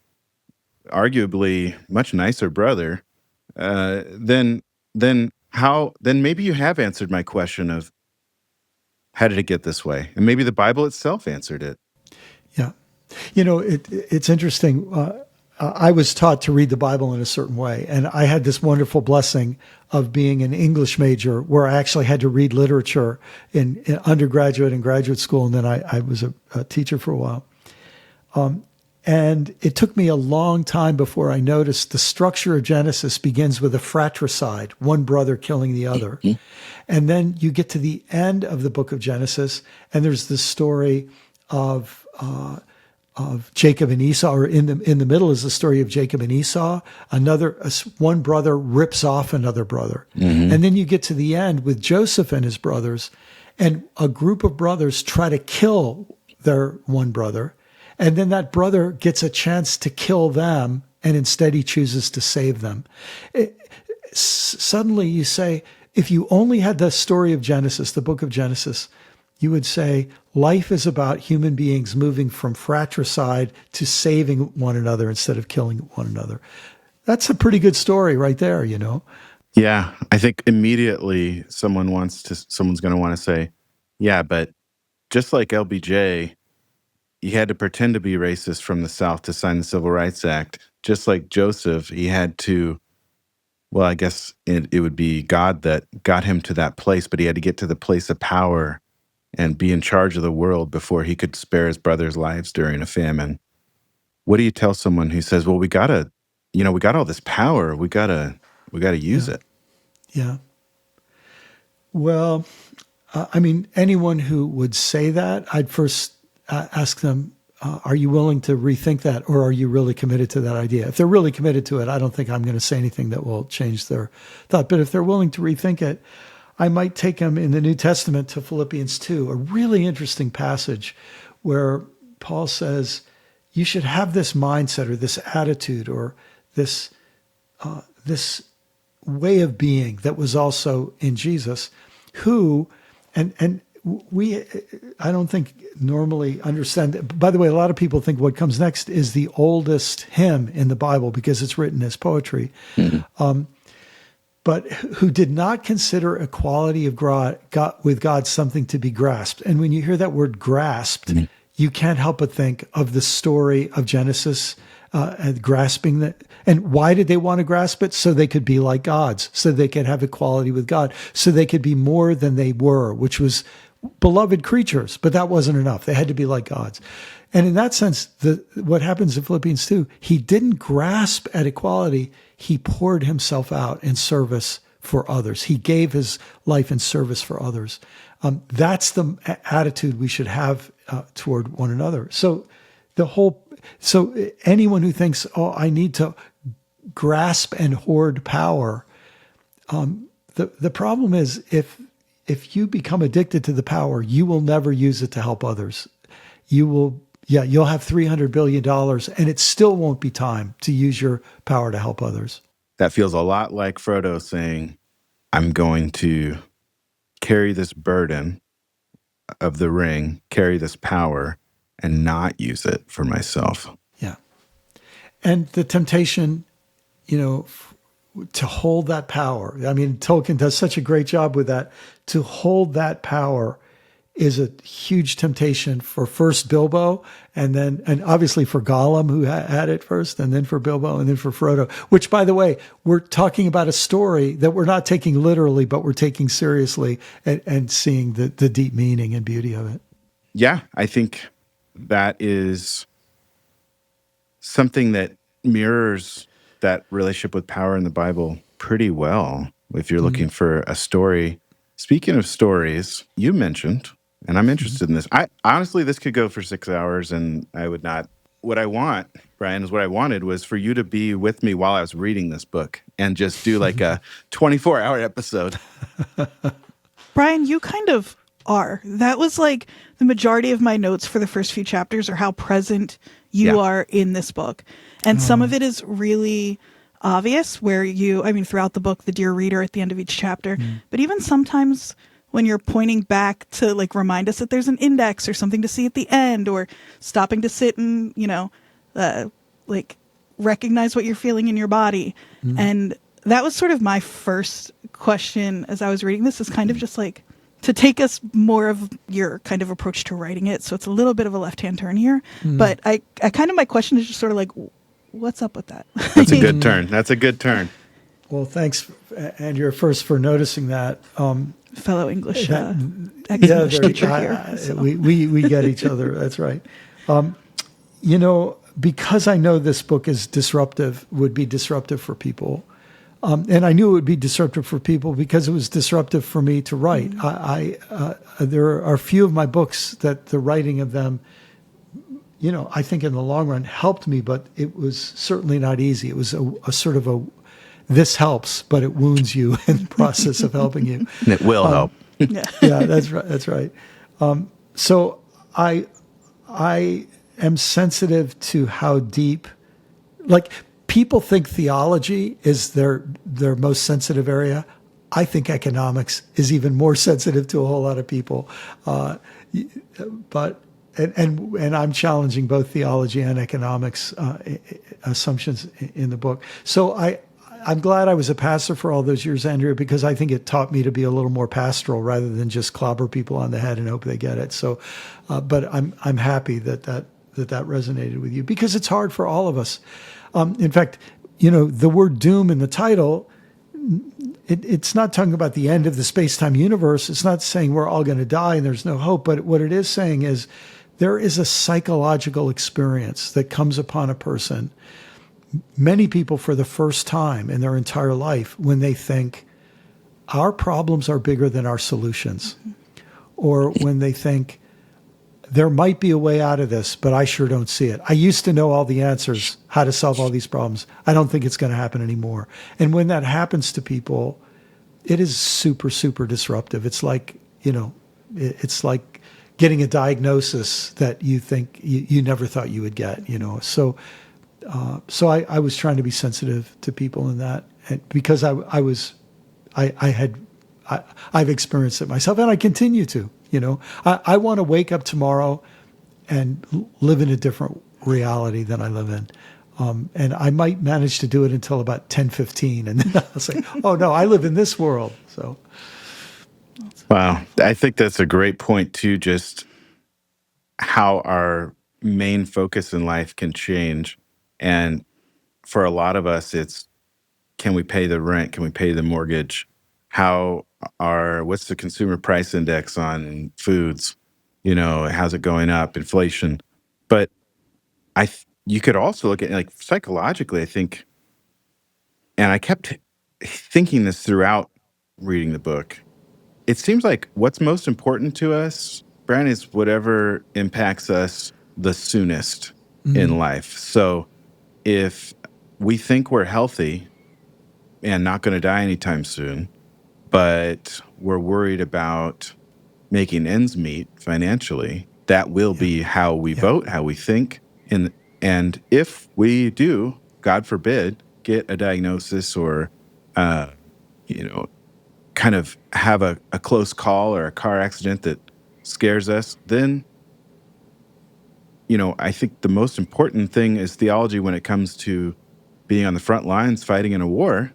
arguably much nicer brother, then maybe you have answered my question of how did it get this way? And maybe the Bible itself answered it. Yeah. It's interesting. I was taught to read the Bible in a certain way. And I had this wonderful blessing of being an English major where I actually had to read literature in undergraduate and graduate school. And then I was a teacher for a while. And it took me a long time before I noticed the structure of Genesis begins with a fratricide, one brother killing the other. And then you get to the end of the book of Genesis, and there's this story of Jacob and Esau, or in the middle is the story of Jacob and Esau. One brother rips off another brother. Mm-hmm. And then you get to the end with Joseph and his brothers, and a group of brothers try to kill their one brother. And then that brother gets a chance to kill them, and instead he chooses to save them. Suddenly you say, if you only had the story of Genesis, the book of Genesis, you would say life is about human beings moving from fratricide to saving one another instead of killing one another. That's a pretty good story right there, you know? Yeah, I think immediately someone's going to want to say, yeah, but just like LBJ, he had to pretend to be racist from the South to sign the Civil Rights Act. Just like Joseph, he had to, well, I guess it would be God that got him to that place, but he had to get to the place of power and be in charge of the world before he could spare his brothers' lives during a famine. What do you tell someone who says, well, we got all this power, we gotta use it? Yeah. Well, anyone who would say that, I'd first ask them, are you willing to rethink that, or are you really committed to that idea? If they're really committed to it, I don't think I'm going to say anything that will change their thought. But if they're willing to rethink it, I might take them in the New Testament to Philippians 2, a really interesting passage where Paul says, you should have this mindset or this attitude or this way of being that was also in Jesus, who, and we, I don't think normally understand. By the way, a lot of people think what comes next is the oldest hymn in the Bible because it's written as poetry. Mm-hmm. But who did not consider equality of God with God something to be grasped. And when you hear that word grasped, mm-hmm. you can't help but think of the story of Genesis, and grasping that. And why did they want to grasp it? So they could be like gods, so they could have equality with God, so they could be more than they were, which was beloved creatures, but that wasn't enough. They had to be like gods. And in that sense, what happens in Philippians 2, he didn't grasp at equality. He poured himself out in service for others. He gave his life in service for others. That's the attitude we should have toward one another. So anyone who thinks, I need to grasp and hoard power, the problem is if you become addicted to the power, you will never use it to help others. You'll have $300 billion and it still won't be time to use your power to help others. That feels a lot like Frodo saying, I'm going to carry this burden of the ring, carry this power, and not use it for myself. Yeah. And the temptation, to hold that power. I mean, Tolkien does such a great job with that. To hold that power is a huge temptation for first Bilbo, and obviously for Gollum, who had it first, and then for Bilbo, and then for Frodo, which, by the way, we're talking about a story that we're not taking literally, but we're taking seriously and seeing the deep meaning and beauty of it. Yeah, I think that is something that mirrors that relationship with power in the Bible pretty well. If you're looking for a story. Speaking of stories, you mentioned, and I'm interested in this. Honestly, this could go for 6 hours, and I would not. What I want, Brian, is what I wanted was for you to be with me while I was reading this book and just do like a 24-hour episode. Brian, you kind of are. That was like the majority of my notes for the first few chapters are how present you are in this book. And some of it is really obvious where throughout the book, the dear reader at the end of each chapter, but even sometimes when you're pointing back to like remind us that there's an index or something to see at the end, or stopping to sit and, recognize what you're feeling in your body. And that was sort of my first question as I was reading this, is kind of just like to take us more of your kind of approach to writing it. So it's a little bit of a left-hand turn here, but I kind of, my question is just sort of like, what's up with that? That's a good turn. That's a good turn. Well, thanks, and you're first for noticing that. Fellow English ex-English teacher here. So. We get each other. That's right. Because I know this book is would be disruptive for people, and I knew it would be disruptive for people because it was disruptive for me to write. There are a few of my books that the writing of them, I think in the long run helped me, but it was certainly not easy. It was a sort of this helps, but it wounds you in the process of helping you. And it will help. Yeah, that's right. That's right. So I am sensitive to how deep, like people think theology is their most sensitive area. I think economics is even more sensitive to a whole lot of people. But I'm challenging both theology and economics assumptions in the book. So I'm glad I was a pastor for all those years, Andrea, because I think it taught me to be a little more pastoral rather than just clobber people on the head and hope they get it. So, but I'm happy that resonated with you, because it's hard for all of us. In fact, the word doom in the title, it's not talking about the end of the space-time universe. It's not saying we're all going to die and there's no hope. But what it is saying is there is a psychological experience that comes upon a person, many people for the first time in their entire life, when they think our problems are bigger than our solutions, or when they think there might be a way out of this, but I sure don't see it. I used to know all the answers, how to solve all these problems. I don't think it's going to happen anymore. And when that happens to people, it is super, super disruptive. It's like, it's like getting a diagnosis that you think you never thought you would get, So I was trying to be sensitive to people in that, because I've experienced it myself, and I continue to. I want to wake up tomorrow and live in a different reality than I live in, and I might manage to do it until about 10:15, and then I'll say, "Oh no, I live in this world." So, Wow, I think that's a great point too. Just how our main focus in life can change. And for a lot of us, it's, can we pay the rent? Can we pay the mortgage? What's the consumer price index on foods? How's it going up? Inflation. But you could also look at, like, psychologically, I think, and I kept thinking this throughout reading the book. It seems like what's most important to us, Brian, is whatever impacts us the soonest in life. So if we think we're healthy and not going to die anytime soon, but we're worried about making ends meet financially, that will be how we vote, how we think. And if we do, God forbid, get a diagnosis or, kind of have a close call or a car accident that scares us, then, I think the most important thing is theology when it comes to being on the front lines fighting in a war.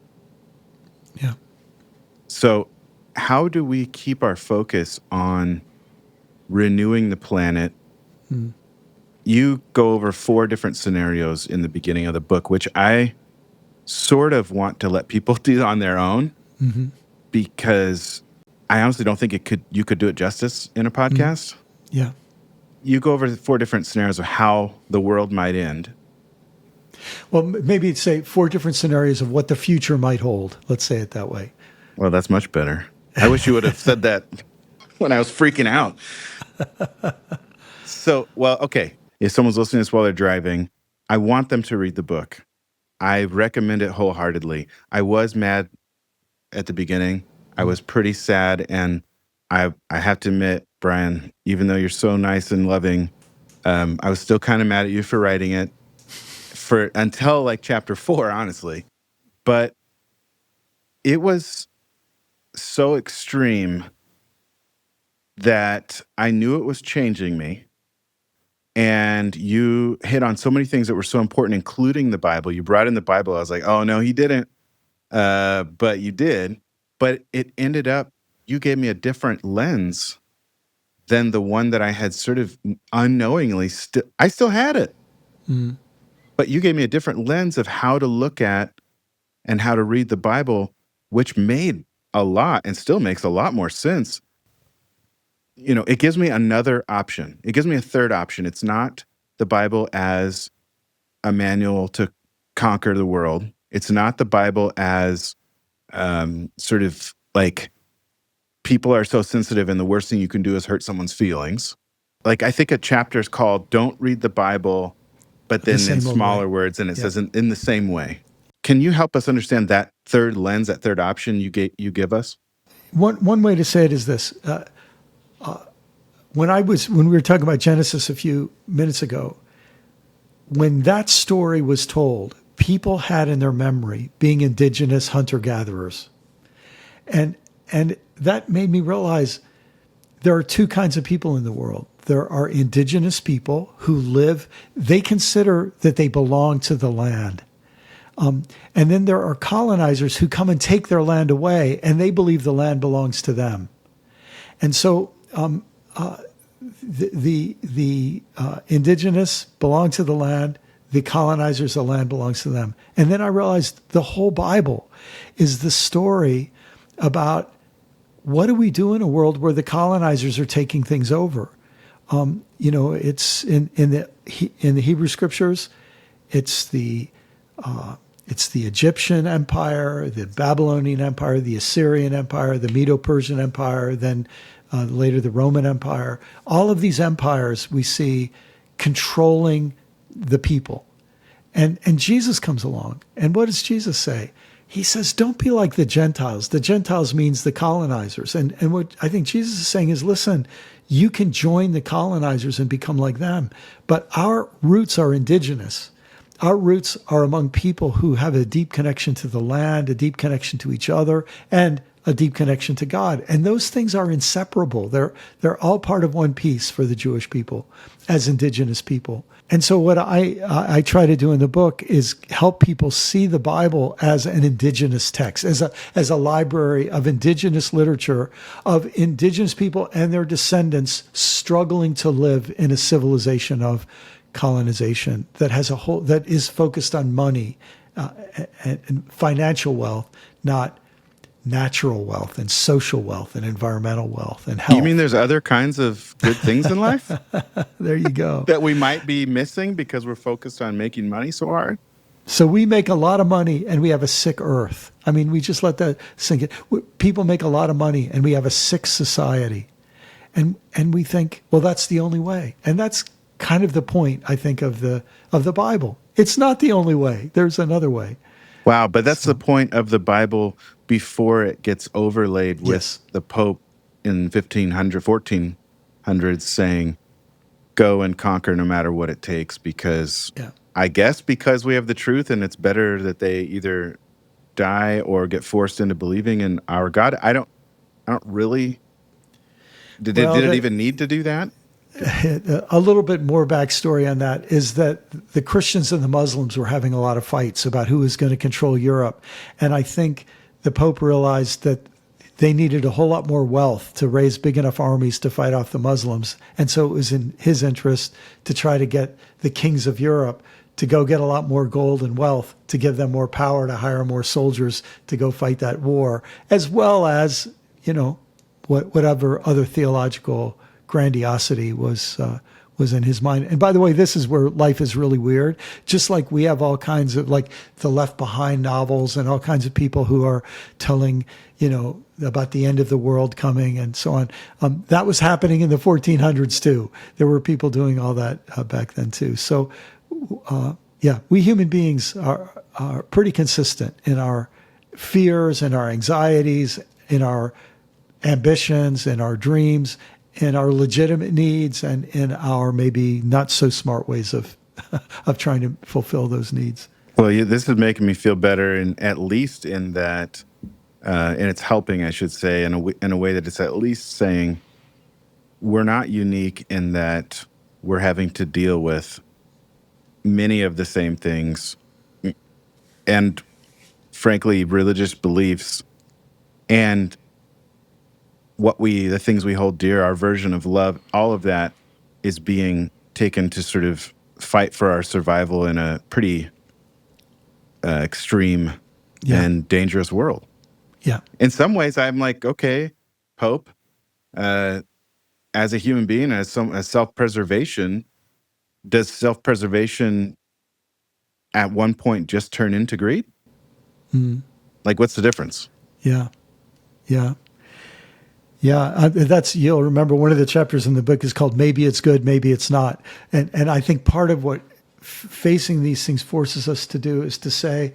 yeah. So how do we keep our focus on renewing the planet? You go over 4 different scenarios in the beginning of the book, which I sort of want to let people do on their own, because I honestly don't think you could do it justice in a podcast. Yeah. You go over the 4 different scenarios of how the world might end. Well, maybe say 4 different scenarios of what the future might hold. Let's say it that way. Well, that's much better. I wish you would have said that when I was freaking out. So, okay. If someone's listening to this while they're driving, I want them to read the book. I recommend it wholeheartedly. I was mad at the beginning. I was pretty sad. And I have to admit, Brian, even though you're so nice and loving, I was still kind of mad at you for writing it until like chapter 4, honestly. But it was so extreme that I knew it was changing me. And you hit on so many things that were so important, including the Bible. You brought in the Bible. I was like, oh, no, he didn't. But you did. But it ended up, you gave me a different lens than the one that I had sort of unknowingly, I still had it. But you gave me a different lens of how to look at and how to read the Bible, which made a lot and still makes a lot more sense. It gives me another option. It gives me a third option. It's not the Bible as a manual to conquer the world. It's not the Bible as sort of like people are so sensitive and the worst thing you can do is hurt someone's feelings. like I think a chapter is called "Don't Read the Bible," but then in smaller words, and it says in the same way. Can you help us understand that third lens, that third option you give us? One way to say it is this: when we were talking about Genesis a few minutes ago, when that story was told, people had in their memory being indigenous hunter-gatherers. And that made me realize there are two kinds of people in the world. There are indigenous people who they consider that they belong to the land. And then there are colonizers who come and take their land away, and they believe the land belongs to them. And so the indigenous belong to the land, the colonizers, the land belongs to them. And then I realized the whole Bible is the story about what do we do in a world where the colonizers are taking things over. It's in the Hebrew scriptures, it's the Egyptian Empire, the Babylonian Empire, the Assyrian Empire, the Medo-Persian Empire, then later the Roman Empire. All of these empires we see controlling the people. And Jesus comes along. And what does Jesus say? He says, don't be like the Gentiles. The Gentiles means the colonizers. And what I think Jesus is saying is, listen, you can join the colonizers and become like them. But our roots are indigenous. Our roots are among people who have a deep connection to the land, a deep connection to each other, and a deep connection to God. And those things are inseparable. They're all part of one piece for the Jewish people as indigenous people. And so what I try to do in the book is help people see the Bible as an indigenous text, as a library of indigenous literature, of indigenous people and their descendants struggling to live in a civilization of colonization that is focused on money and financial wealth, not natural wealth and social wealth and environmental wealth and health. You mean there's other kinds of good things in life? There you go. That we might be missing because we're focused on making money so hard? So we make a lot of money and we have a sick earth. I mean, we just let that sink in. People make a lot of money and we have a sick society. And we think, well, that's the only way. And that's kind of the point, I think, of the Bible. It's not the only way. There's another way. Wow, but that's the point of the Bible before it gets overlaid with the Pope in 1400s saying, go and conquer no matter what it takes, because I guess because we have the truth and it's better that they either die or get forced into believing in our God. I don't really. Did it even need to do that? A little bit more backstory on that is that the Christians and the Muslims were having a lot of fights about who was going to control Europe. And I think the Pope realized that they needed a whole lot more wealth to raise big enough armies to fight off the Muslims. And so it was in his interest to try to get the kings of Europe to go get a lot more gold and wealth, to give them more power, to hire more soldiers to go fight that war, as well as, whatever other theological grandiosity was in his mind. And by the way, this is where life is really weird. Just like we have all kinds of, like, the Left Behind novels and all kinds of people who are telling, about the end of the world coming and so on. That was happening in the 1400s too. There were people doing all that back then too. So, we human beings are pretty consistent in our fears and our anxieties, in our ambitions and our dreams, in our legitimate needs, and in our maybe not so smart ways of trying to fulfill those needs. Well, this is making me feel better, and at least in that, and it's helping, I should say, in a way that it's at least saying we're not unique in that we're having to deal with many of the same things, and frankly, religious beliefs, and the things we hold dear, our version of love, all of that is being taken to sort of fight for our survival in a pretty extreme and dangerous world. Yeah. In some ways, I'm like, okay, Pope, as a human being, as self-preservation, does self-preservation at one point just turn into greed? Mm. Like, what's the difference? Yeah. Yeah, you'll remember one of the chapters in the book is called "Maybe It's Good, Maybe It's Not," and I think part of what facing these things forces us to do is to say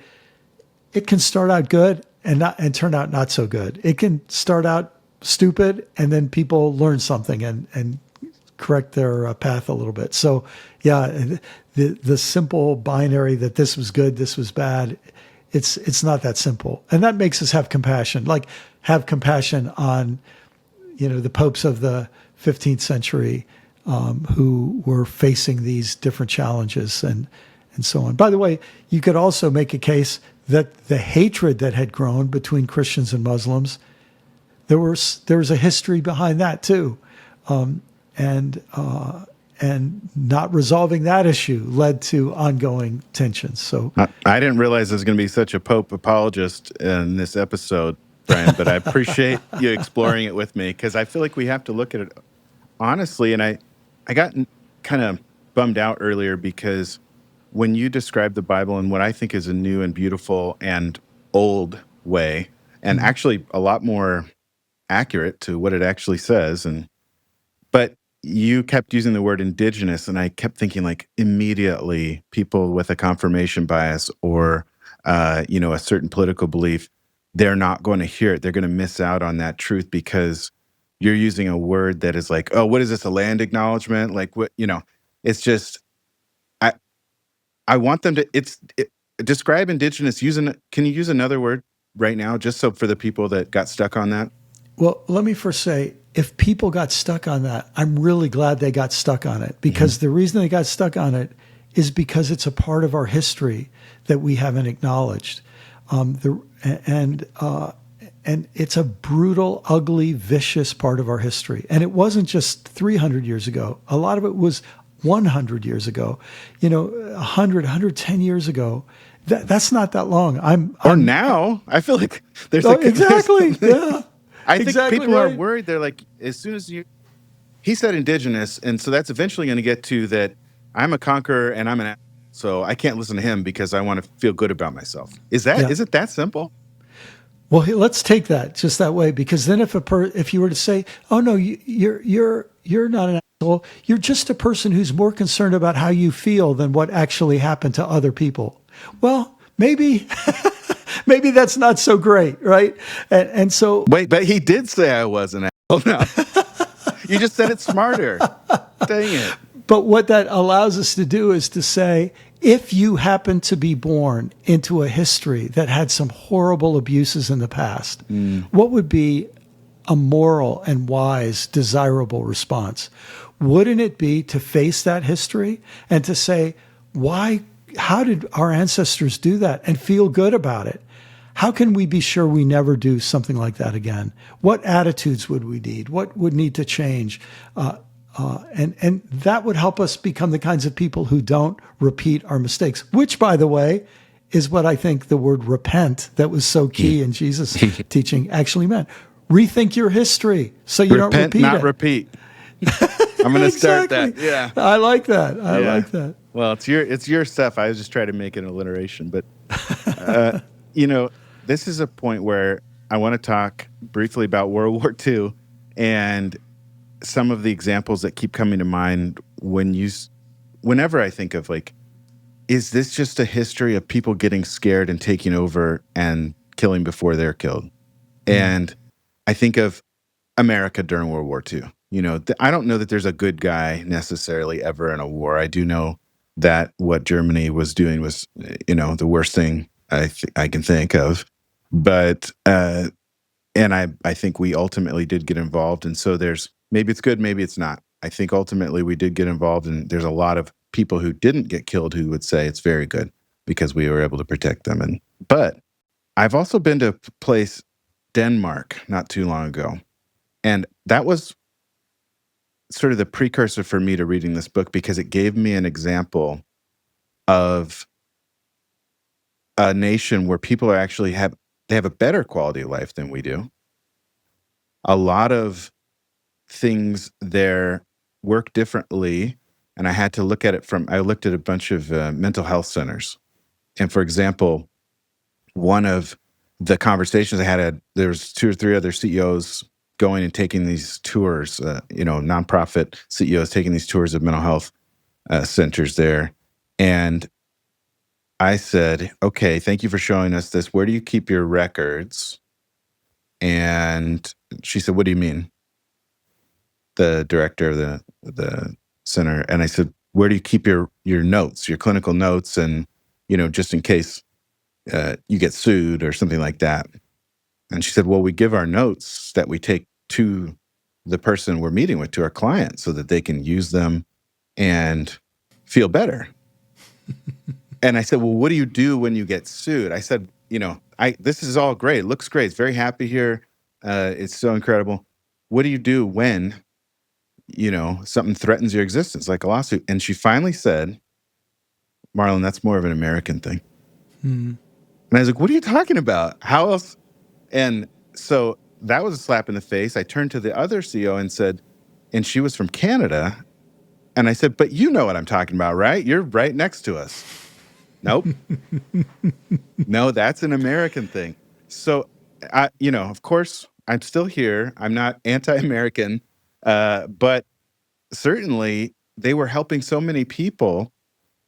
it can start out good and turn out not so good. It can start out stupid and then people learn something and correct their path a little bit. So yeah, the simple binary that this was good, this was bad, it's not that simple, and that makes us have compassion. Like have compassion on the popes of the 15th century who were facing these different challenges and so on. By the way, you could also make a case that the hatred that had grown between Christians and Muslims, there was a history behind that too, and not resolving that issue led to ongoing tensions. So I didn't realize I was going to be such a Pope apologist in this episode, Brian, but I appreciate you exploring it with me, because I feel like we have to look at it honestly. And I got kind of bummed out earlier because when you describe the Bible in what I think is a new and beautiful and old way, and actually a lot more accurate to what it actually says, but you kept using the word indigenous, and I kept thinking like immediately people with a confirmation bias or a certain political belief, they're not going to hear it. They're going to miss out on that truth because you're using a word that is like, oh, what is this, a land acknowledgement? Like what, it's just, I want them to, describe indigenous, can you use another word right now, just so for the people that got stuck on that? Well, let me first say, if people got stuck on that, I'm really glad they got stuck on it, because the reason they got stuck on it is because it's a part of our history that we haven't acknowledged. And it's a brutal, ugly, vicious part of our history. And it wasn't just 300 years ago. A lot of it was 100 years ago, 110 years ago. That's not that long. Now, I feel like there's exactly. Yeah. I think exactly people right. are worried. They're like, as soon as he said indigenous, and so that's eventually going to get to that I'm a conqueror and I'm an so I can't listen to him because I want to feel good about myself. Is it that simple? Well, let's take that just that way, because then if you were to say, oh no, you're not an asshole, you're just a person who's more concerned about how you feel than what actually happened to other people. Well, maybe maybe that's not so great, right? And so wait, but he did say I was an asshole. No, you just said it smarter. Dang it. But what that allows us to do is to say, if you happen to be born into a history that had some horrible abuses in the past, what would be a moral and wise, desirable response? Wouldn't it be to face that history and to say, how did our ancestors do that, and feel good about it? How can we be sure we never do something like that again? What attitudes would we need? What would need to change? And that would help us become the kinds of people who don't repeat our mistakes, which, by the way, is what I think the word repent that was so key in Jesus' teaching actually meant. Rethink your history so you don't repeat not it. repeat. I'm going to start that. Yeah. I like that. I like that. Well, it's your stuff. I was just trying to make an alliteration, but this is a point where I want to talk briefly about World War II and some of the examples that keep coming to mind whenever I think of like, is this just a history of people getting scared and taking over and killing before they're killed? And I think of America during World War II. I don't know that there's a good guy necessarily ever in a war. I do know that what Germany was doing was, the worst thing I can think of. But, and I think we ultimately did get involved. And so maybe it's good, maybe it's not. I think ultimately we did get involved, and there's a lot of people who didn't get killed who would say it's very good because we were able to protect them. But I've also been to a place, Denmark, not too long ago. And that was sort of the precursor for me to reading this book, because it gave me an example of a nation where people are actually have a better quality of life than we do. A lot of things there work differently, and I had to look at it I looked at a bunch of mental health centers. And for example, one of the conversations I had, there was 2 or 3 other CEOs going and taking these tours, nonprofit CEOs taking these tours of mental health centers there. And I said, okay, thank you for showing us this. Where do you keep your records? And she said, what do you mean? The director of the center. And I said, where do you keep your notes, your clinical notes, and, just in case you get sued or something like that? And she said, well, we give our notes that we take to the person we're meeting with, to our client, so that they can use them and feel better. And I said, well, what do you do when you get sued? I said, this is all great. It looks great. It's very happy here. It's so incredible. What do you do when, something threatens your existence, like a lawsuit? And she finally said, Marlon, that's more of an American thing. And I was like, what are you talking about? How else? And so that was a slap in the face. I turned to the other CEO and said, and she was from Canada. And I said, but you know what I'm talking about, right? You're right next to us. Nope. No, that's an American thing. So, of course, I'm still here. I'm not anti-American, but certainly they were helping so many people,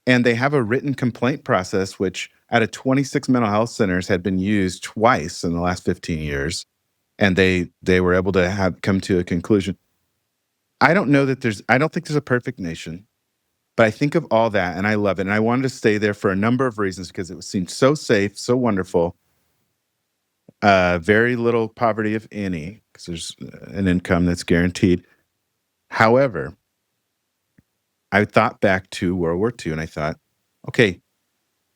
and they have a written complaint process, which out of 26 mental health centers had been used twice in the last 15 years, and they were able to come to a conclusion. I don't think there's a perfect nation. But I think of all that, and I love it. And I wanted to stay there for a number of reasons, because it seemed so safe, so wonderful. Very little poverty, if any, because there's an income that's guaranteed. However, I thought back to World War II, and I thought, okay,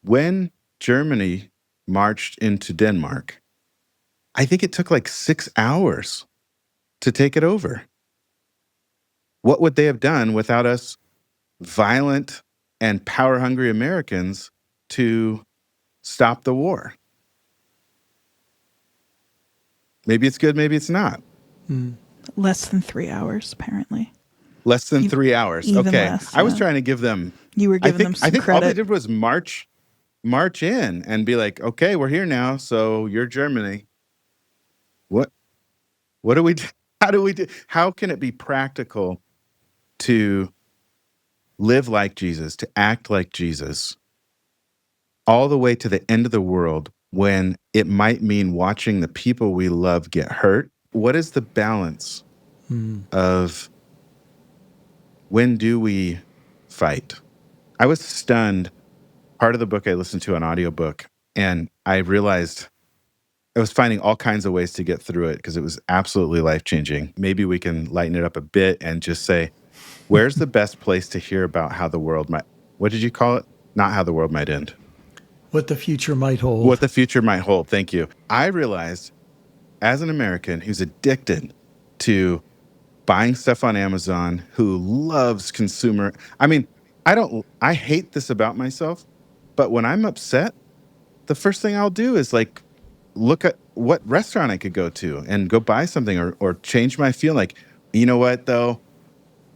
when Germany marched into Denmark, I think it took like 6 hours to take it over. What would they have done without us violent and power-hungry Americans to stop the war? Maybe it's good, maybe it's not. Less than 3 hours, apparently. Less than 3 hours. Even Okay. less, I was yeah. trying to give them... You were giving them some I think credit. all they did was march in and be like, okay, we're here now, so you're Germany. What do we do? How do we do? How can it be practical to live like Jesus, to act like Jesus, all the way to the end of the world, when it might mean watching the people we love get hurt? What is the balance of when do we fight? I was stunned. Part of the book I listened to an audiobook, and I realized I was finding all kinds of ways to get through it, because it was absolutely life-changing. Maybe we can lighten it up a bit and just say, where's the best place to hear about how the world might... What did you call it? Not how the world might end. What the future might hold. What the future might hold. Thank you. I realized, as an American who's addicted to buying stuff on Amazon, who loves consumer... I hate this about myself, but when I'm upset, the first thing I'll do is like look at what restaurant I could go to and go buy something, or change my feel. Like, you know what, though?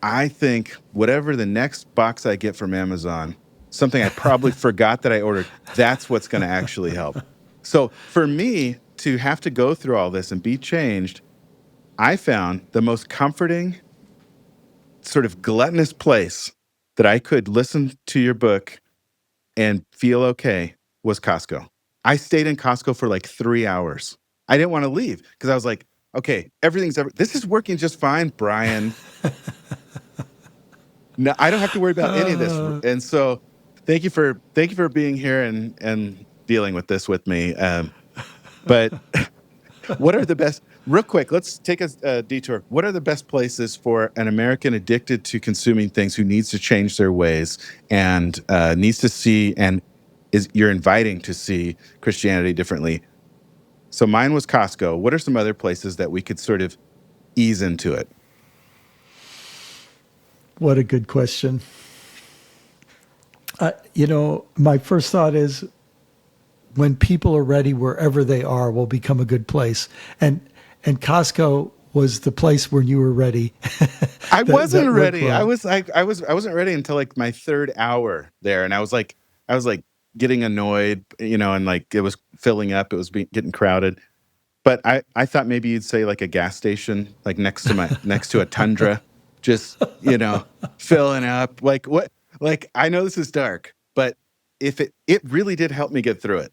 I think whatever the next box I get from Amazon, something I probably forgot that I ordered, that's what's going to actually help. So for me to have to go through all this and be changed, I found the most comforting, sort of gluttonous place that I could listen to your book and feel okay was Costco. I stayed in Costco for like 3 hours. I didn't want to leave, because I was like, okay, this is working just fine, Brian. No, I don't have to worry about any of this. And so thank you for being here and dealing with this with me. But what are the best, real quick, let's take a detour. What are the best places for an American addicted to consuming things, who needs to change their ways and needs to see, and you're inviting to see Christianity differently? So mine was Costco. What are some other places that we could sort of ease into it? What a good question. My first thought is, when people are ready, wherever they are will become a good place. And Costco was the place where you were ready. I wasn't ready. I wasn't ready until like my third hour there, and I was like getting annoyed, and like it was filling up. It was getting crowded. But I thought maybe you'd say like a gas station, like next to a Tundra, just, filling up. Like what? Like, I know this is dark, but if it really did help me get through it.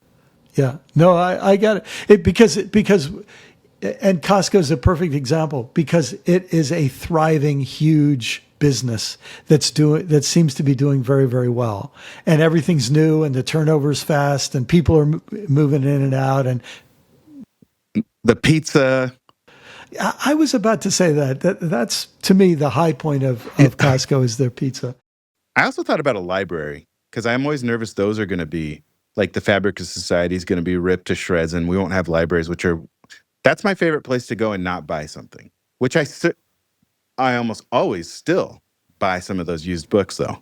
Yeah. No, I got it. Because and Costco is a perfect example because it is a thriving, huge business that seems to be doing very, very well. And everything's new and the turnover is fast and people are moving in and out. And the pizza. I was about to say that's to me the high point of Costco is their pizza. I also thought about a library because I'm always nervous those are going to be like the fabric of society is going to be ripped to shreds and we won't have libraries, that's my favorite place to go and not buy something, which I almost always still buy some of those used books though,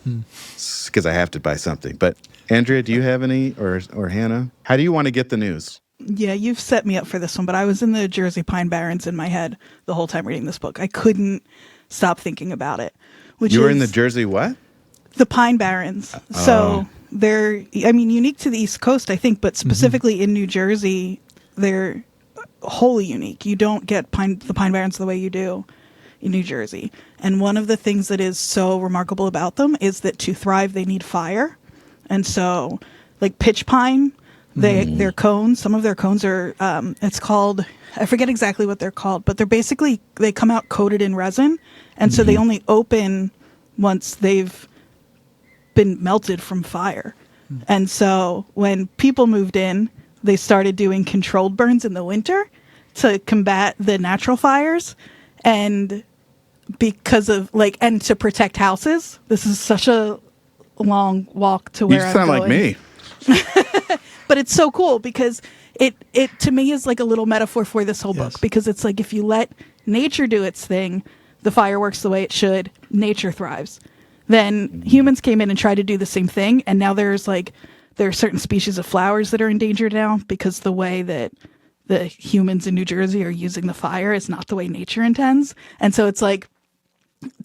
because I have to buy something. But Andrea, do you have any or Hannah? How do you want to get the news? Yeah, you've set me up for this one, but I was in the Jersey Pine Barrens in my head the whole time reading this book. I couldn't stop thinking about it. You were in the Jersey what? The Pine Barrens. So they're, unique to the East Coast, I think, but specifically in New Jersey, they're wholly unique. You don't get the Pine Barrens the way you do in New Jersey. And one of the things that is so remarkable about them is that to thrive, they need fire. And so, like pitch pine, their cones, some of their cones are, it's called, I forget exactly what they're called, but they come out coated in resin. And so they only open once they've been melted from fire. And so when people moved in, they started doing controlled burns in the winter to combat the natural fires. And because of and to protect houses, this is such a long walk to where I'm going. You sound like me. But it's so cool because it to me is like a little metaphor for this whole book, because it's like if you let nature do its thing, the fire works the way it should, nature thrives. Then humans came in and tried to do the same thing, and now there are certain species of flowers that are endangered now because the way that the humans in New Jersey are using the fire is not the way nature intends. And so it's like,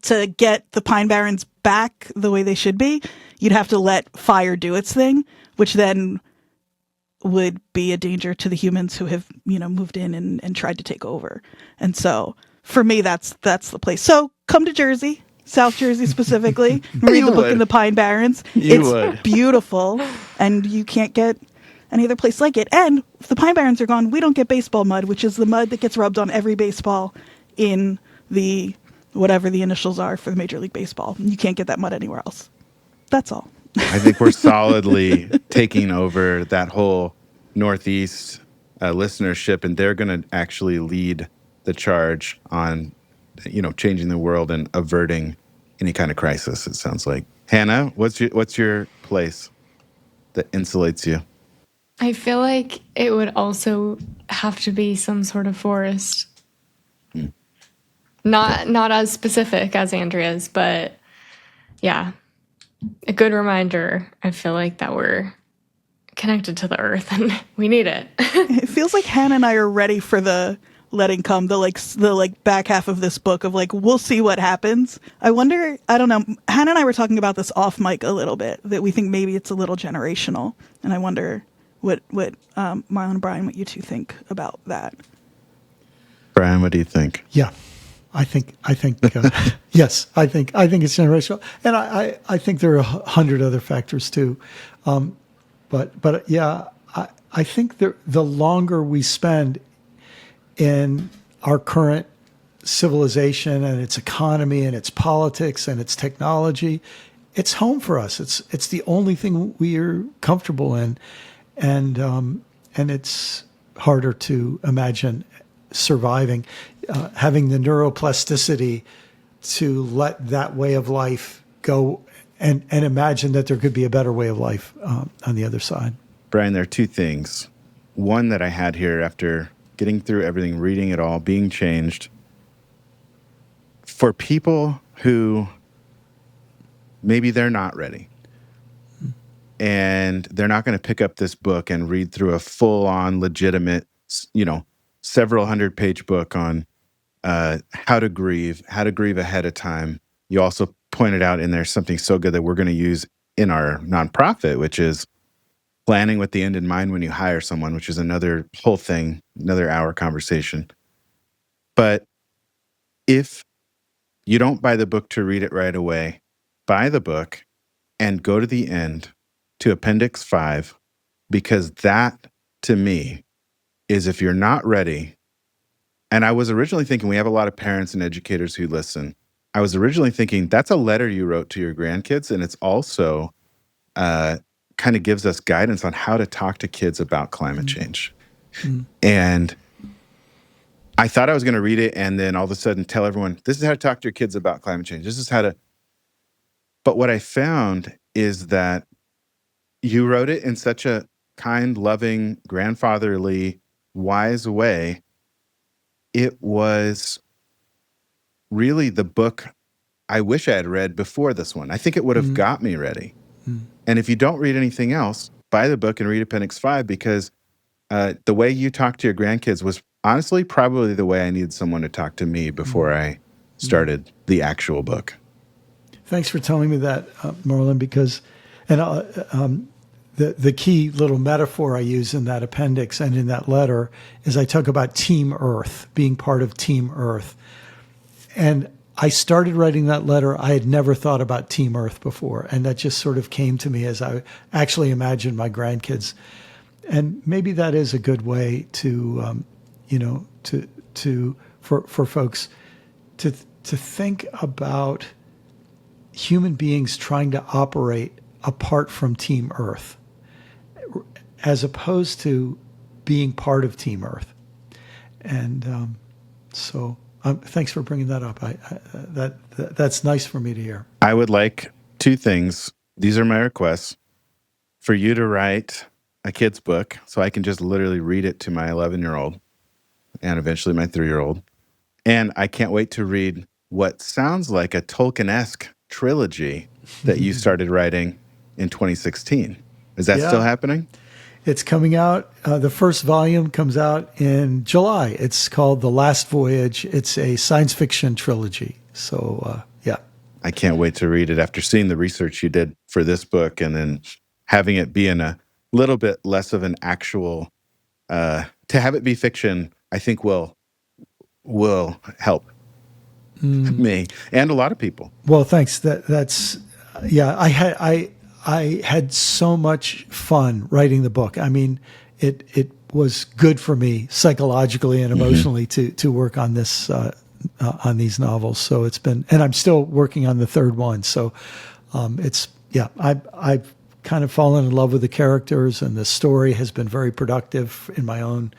to get the Pine Barrens back the way they should be, you'd have to let fire do its thing, which then would be a danger to the humans who have, moved in and tried to take over. And so for me, that's the place. So come to Jersey, South Jersey specifically, read the book in the Pine Barrens. It's beautiful, and you can't get any other place like it. And if the Pine Barrens are gone, we don't get baseball mud, which is the mud that gets rubbed on every baseball in the whatever the initials are for the Major League Baseball. You can't get that mud anywhere else. That's all. I think we're solidly taking over that whole Northeast listenership, and they're going to actually lead the charge on, changing the world and averting any kind of crisis. It sounds like. Hannah, what's your place that insulates you? I feel like it would also have to be some sort of forest. Not as specific as Andrea's, but yeah, a good reminder. I feel like that we're connected to the earth and we need it. It feels like Hannah and I are ready for the letting come, the back half of this book of we'll see what happens. I wonder, I don't know. Hannah and I were talking about this off mic a little bit, that we think maybe it's a little generational, and I wonder what Marlon and Brian, what you two think about that. Brian, what do you think? Yeah. I think yes, I think it's generational, and I think there are 100 other factors too, but yeah, I think the longer we spend in our current civilization and its economy and its politics and its technology, it's home for us. It's the only thing we are comfortable in, and it's harder to imagine surviving, having the neuroplasticity to let that way of life go and imagine that there could be a better way of life on the other side. Brian, there are two things. One that I had here after getting through everything, reading it all, being changed. For people who maybe they're not ready and they're not going to pick up this book and read through a full-on legitimate, several 100-page book on how to grieve ahead of time. You also pointed out in there something so good that we're going to use in our nonprofit, which is planning with the end in mind when you hire someone, which is another whole thing, another hour conversation. But if you don't buy the book to read it right away, buy the book and go to the end to Appendix 5, because that, to me, is if you're not ready. And I was originally thinking, we have a lot of parents and educators who listen. I was originally thinking that's a letter you wrote to your grandkids, and it's also kind of gives us guidance on how to talk to kids about climate change. And I thought I was going to read it and then all of a sudden tell everyone, this is how to talk to your kids about climate change. This is how to. But what I found is that you wrote it in such a kind, loving, grandfatherly, wise way. It was really the book I wish I had read before this one. I think it would have got me ready. And if you don't read anything else, buy the book and read Appendix 5, because the way you talk to your grandkids was honestly probably the way I needed someone to talk to me before I started the actual book. Thanks for telling me that, Marlon, because the key little metaphor I use in that appendix and in that letter is I talk about Team Earth, being part of Team Earth. And I started writing that letter. I had never thought about Team Earth before. And that just sort of came to me as I actually imagined my grandkids. And maybe that is a good way to, for folks to think about human beings trying to operate apart from Team Earth, as opposed to being part of Team Earth. And so thanks for bringing that up. That's nice for me to hear. I would like two things. These are my requests. For you to write a kid's book so I can just literally read it to my 11-year-old and eventually my 3-year-old. And I can't wait to read what sounds like a Tolkien-esque trilogy that you started writing in 2016. Is that still happening? It's coming out. The first volume comes out in July. It's called The Last Voyage. It's a science fiction trilogy. So, yeah. I can't wait to read it after seeing the research you did for this book and then having it be in a little bit less of an actual, to have it be fiction, I think will help me and a lot of people. Well, thanks. That's I had so much fun writing the book. I mean, it was good for me psychologically and emotionally to work on this on these novels. So it's been, and I'm still working on the third one. So I've kind of fallen in love with the characters, and the story has been very productive in my own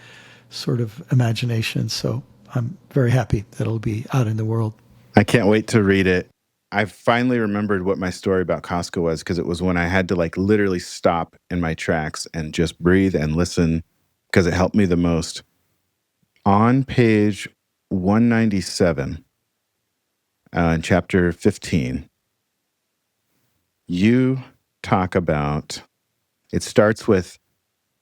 sort of imagination. So I'm very happy that it'll be out in the world. I can't wait to read it. I finally remembered what my story about Costco was, because it was when I had to like literally stop in my tracks and just breathe and listen, because it helped me the most. On page 197, in chapter 15, you talk about, it starts with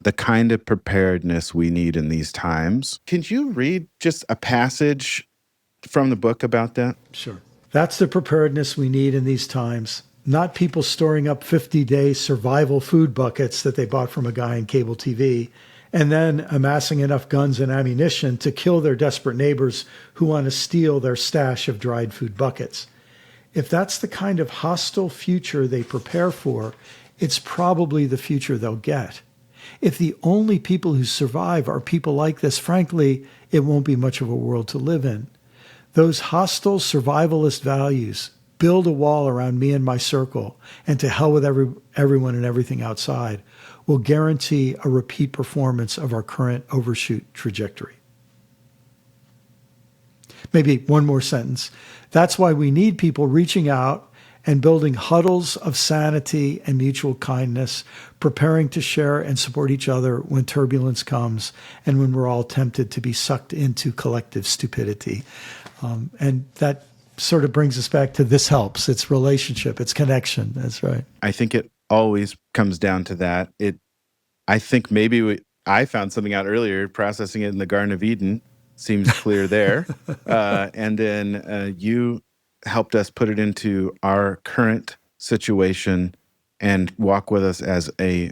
the kind of preparedness we need in these times. Can you read just a passage from the book about that? Sure. That's the preparedness we need in these times. Not people storing up 50-day survival food buckets that they bought from a guy in cable TV, and then amassing enough guns and ammunition to kill their desperate neighbors who want to steal their stash of dried food buckets. If that's the kind of hostile future they prepare for, it's probably the future they'll get. If the only people who survive are people like this, frankly, it won't be much of a world to live in. Those hostile survivalist values, build a wall around me and my circle, and to hell with everyone and everything outside, will guarantee a repeat performance of our current overshoot trajectory. Maybe one more sentence. That's why we need people reaching out and building huddles of sanity and mutual kindness, preparing to share and support each other when turbulence comes and when we're all tempted to be sucked into collective stupidity. And that sort of brings us back to this helps. It's relationship, it's connection. That's right. I think it always comes down to that. I think maybe I found something out earlier, processing it in the Garden of Eden seems clear there. And then you helped us put it into our current situation and walk with us as a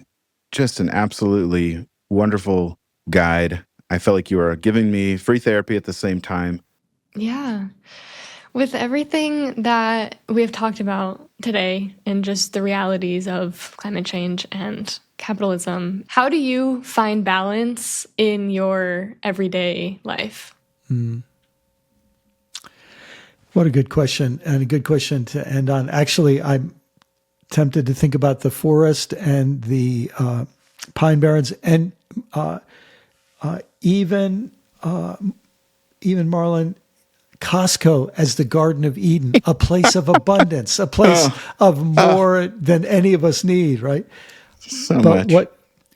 just an absolutely wonderful guide. I felt like you were giving me free therapy at the same time. Yeah. With everything that we have talked about today and just the realities of climate change and capitalism, how do you find balance in your everyday life? What a good question, and a good question to end on. Actually, I'm tempted to think about the forest and the pine barrens, and even Marlon, Costco as the Garden of Eden, a place of abundance, a place of more than any of us need, right? So But much.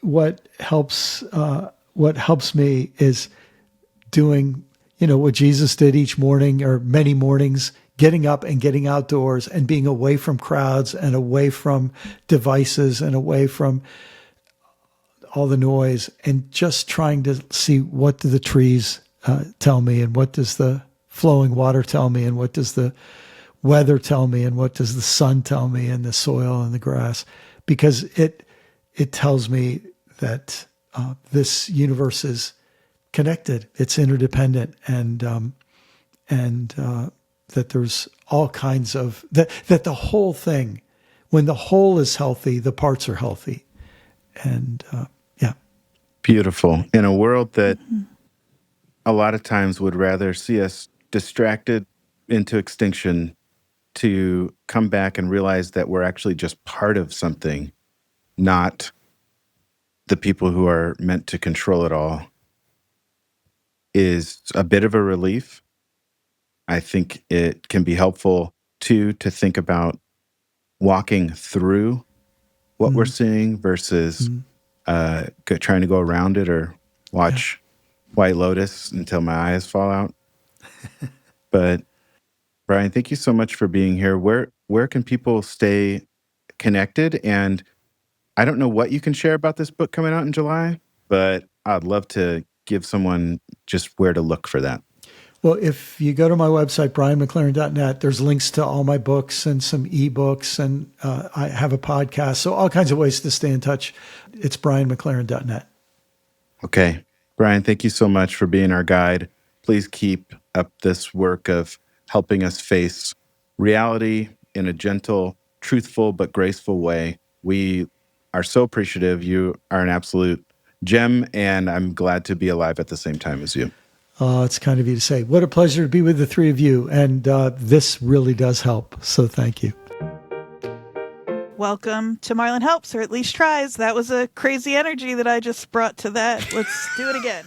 what helps me is doing, what Jesus did each morning or many mornings, getting up and getting outdoors and being away from crowds and away from devices and away from all the noise, and just trying to see, what do the trees tell me, and what does the flowing water tell me, and what does the weather tell me, and what does the sun tell me, and the soil and the grass, because it tells me that this universe is connected, it's interdependent, and that there's all kinds of that the whole thing, when the whole is healthy, the parts are healthy, and Beautiful. In a world that a lot of times would rather see us distracted into extinction, to come back and realize that we're actually just part of something, not the people who are meant to control it all, is a bit of a relief. I think it can be helpful, too, to think about walking through what we're seeing versus trying to go around it or watch White Lotus until my eyes fall out. But Brian, thank you so much for being here. Where can people stay connected? And I don't know what you can share about this book coming out in July, but I'd love to give someone just where to look for that. Well, if you go to my website, brianmclaren.net, there's links to all my books and some ebooks, and I have a podcast. So all kinds of ways to stay in touch. It's brianmclaren.net. Okay. Brian, thank you so much for being our guide. Please keep up this work of helping us face reality in a gentle, truthful, but graceful way. We are so appreciative. You are an absolute gem, and I'm glad to be alive at the same time as you. Oh, it's kind of you to say. What a pleasure to be with the three of you. And this really does help. So thank you. Welcome to Marlon Helps, or at least tries. That was a crazy energy that I just brought to that. Let's do it again.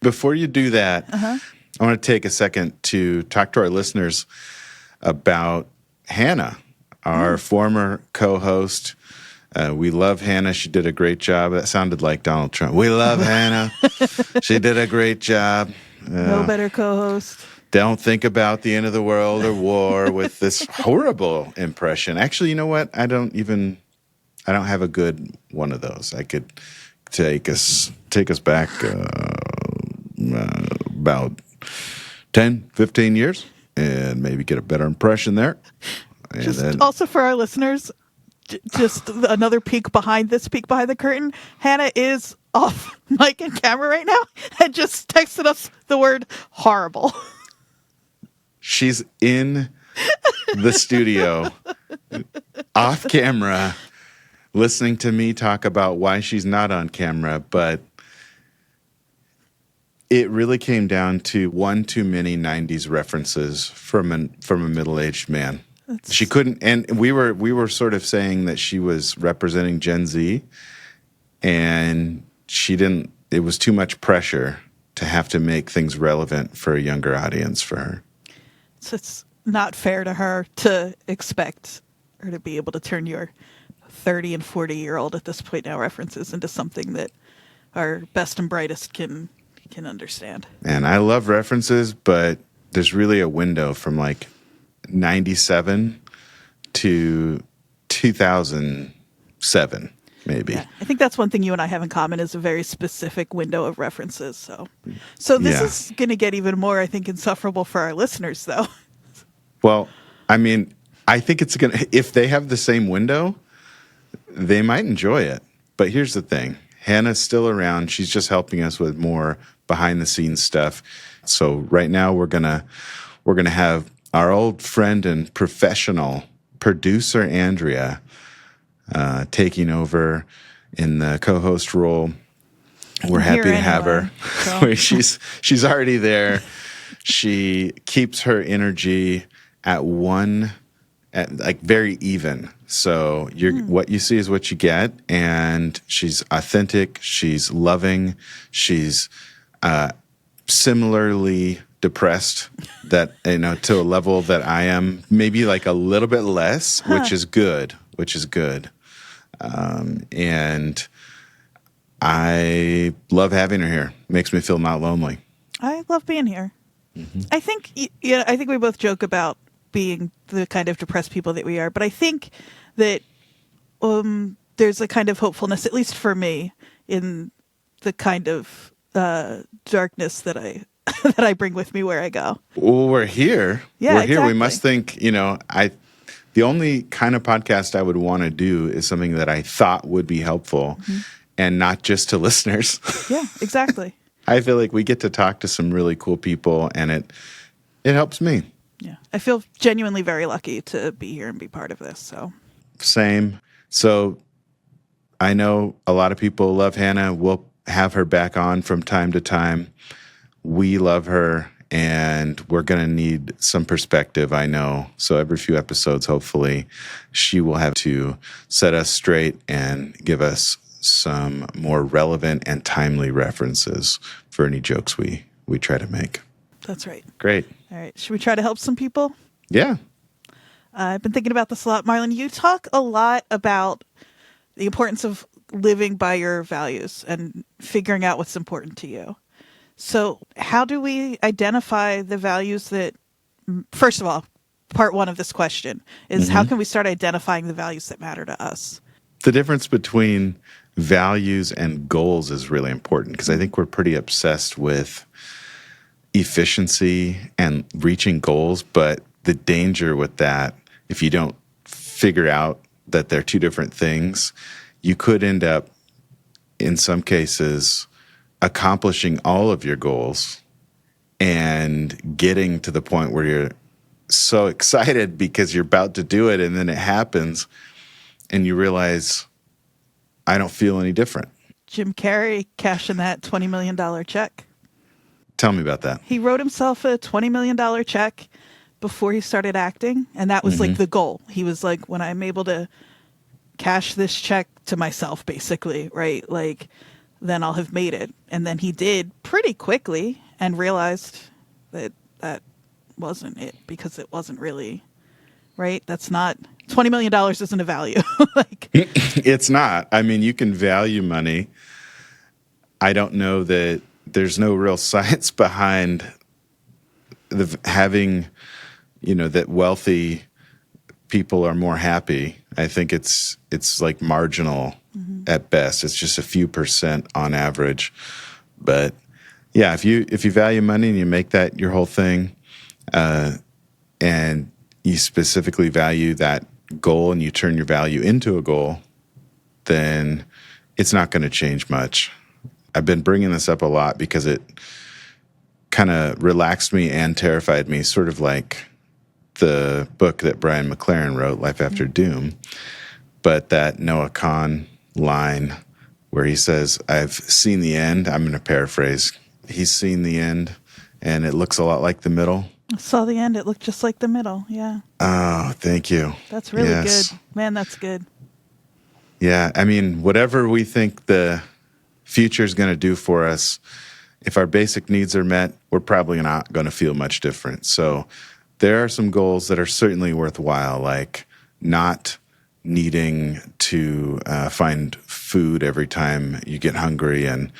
Before you do that, I want to take a second to talk to our listeners about Hannah, our former co-host. We love Hannah. She did a great job. That sounded like Donald Trump. We love Hannah. She did a great job. No better co-host. Don't think about the end of the world or war with this horrible impression. Actually, you know what? I don't have a good one of those. I could take us back about 10, 15 years and maybe get a better impression there. And Just also for our listeners, just another peek behind the curtain. Hannah is off mic and camera right now and just texted us the word horrible. She's in the studio, off camera, listening to me talk about why she's not on camera. But it really came down to one too many 90s references from a middle-aged man. She couldn't, and we were sort of saying that she was representing Gen Z, and she didn't. It was too much pressure to have to make things relevant for a younger audience for her. So it's not fair to her to expect her to be able to turn your 30 and 40-year-old at this point now references into something that our best and brightest can understand. And I love references, but there's really a window from like 97 to 2007, maybe. Yeah, I think that's one thing you and I have in common is a very specific window of references. So this is going to get even more, I think, insufferable for our listeners, though. Well, I mean, I think it's going to, if they have the same window, they might enjoy it. But here's the thing. Hannah's still around. She's just helping us with more behind the scenes stuff. So right now we're gonna have our old friend and professional producer Andrea taking over in the co-host role. We're happy to have her. So. she's already there. She keeps her energy at very even. So what you see is what you get, and she's authentic, she's loving, she's similarly depressed that to a level that I am, maybe like a little bit less, which is good. And I love having her here. Makes me feel not lonely. I love being here. Mm-hmm. I think we both joke about being the kind of depressed people that we are, but I think that there's a kind of hopefulness, at least for me, in the kind of darkness that I bring with me where I go. Well, we're here. Yeah, we're here. Exactly. We must think. The only kind of podcast I would want to do is something that I thought would be helpful, and not just to listeners. Yeah, exactly. I feel like we get to talk to some really cool people, and it helps me. Yeah, I feel genuinely very lucky to be here and be part of this. So same. So I know a lot of people love Hannah. We'll have her back on from time to time. We love her, and we're going to need some perspective, I know. So every few episodes, hopefully, she will have to set us straight and give us some more relevant and timely references for any jokes we try to make. That's right. Great. All right. Should we try to help some people? Yeah. I've been thinking about this a lot. Marlon, you talk a lot about the importance of living by your values and figuring out what's important to you. So how do we identify the values that, first of all, part one of this question is how can we start identifying the values that matter to us? The difference between values and goals is really important because I think we're pretty obsessed with efficiency and reaching goals, but the danger with that, if you don't figure out that they're two different things, you could end up, in some cases, accomplishing all of your goals and getting to the point where you're so excited because you're about to do it, and then it happens, and you realize, I don't feel any different. Jim Carrey cashing that $20 million check. Tell me about that. He wrote himself a $20 million check before he started acting, and that was like the goal. He was like, when I'm able to cash this check to myself, basically, right? Like, then I'll have made it. And then he did pretty quickly and realized that that wasn't it because it wasn't really, right? That's not, $20 million isn't a value. It's not. I mean, you can value money. I don't know that there's no real science behind having, that wealthy people are more happy. I think it's like marginal at best. It's just a few percent on average. But yeah, if you value money and you make that your whole thing, and you specifically value that goal and you turn your value into a goal, then it's not going to change much. I've been bringing this up a lot because it kind of relaxed me and terrified me, sort of like the book that Brian McLaren wrote, Life After Doom. But that Noah Kahn line where he says, I've seen the end. I'm going to paraphrase. He's seen the end, and it looks a lot like the middle. I saw the end. It looked just like the middle. Yeah. Oh, thank you. That's really good. Man, that's good. Yeah. I mean, whatever we think the future is going to do for us, if our basic needs are met, we're probably not going to feel much different. So there are some goals that are certainly worthwhile, like not needing to find food every time you get hungry, and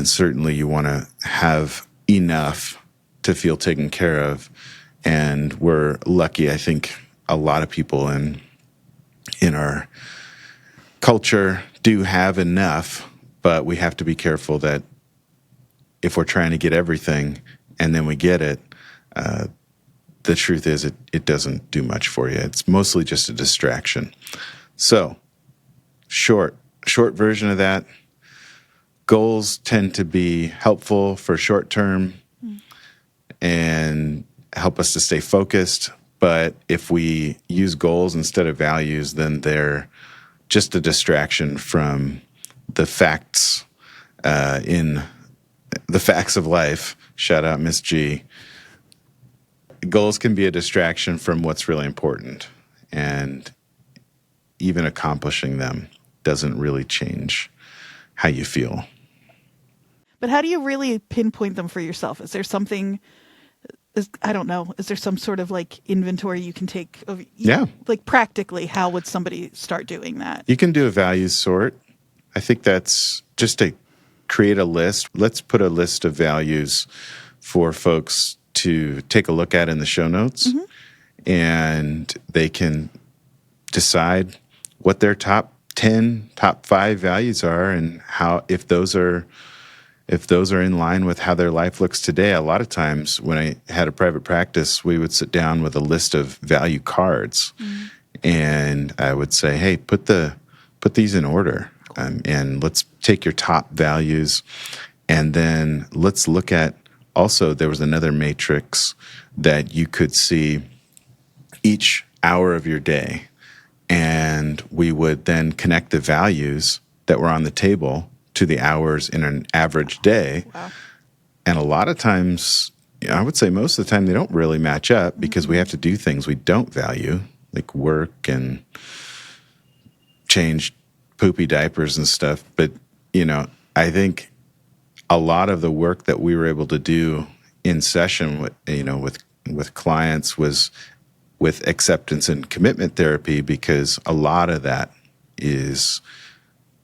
certainly you want to have enough to feel taken care of. And we're lucky, I think a lot of people in our culture do have enough, but we have to be careful that if we're trying to get everything and then we get it, the truth is it doesn't do much for you. It's mostly just a distraction. So, short, short version of that, goals tend to be helpful for short term and help us to stay focused. But if we use goals instead of values, then they're just a distraction from the facts in the facts of life. Shout out Miss G. Goals can be a distraction from what's really important, and even accomplishing them doesn't really change how you feel. But how do you really pinpoint them for yourself? Is there something, I don't know, is there some sort of like inventory you can take of, Yeah. like practically, how would somebody start doing that? You can do a values sort. I think that's just to create a list. Let's put a list of values for folks to take a look at in the show notes, and they can decide what their top 10, top 5 values are, and how, if those are in line with how their life looks today. A lot of times when I had a private practice, we would sit down with a list of value cards, and I would say, hey, put these in order, and let's take your top values, and then let's look at, also there was another matrix that you could see each hour of your day, and we would then connect the values that were on the table to the hours in an average day. Wow. And a lot of times, I would say most of the time, they don't really match up because we have to do things we don't value, like work and change poopy diapers and stuff. But, I think a lot of the work that we were able to do in session with clients was with acceptance and commitment therapy, because a lot of that is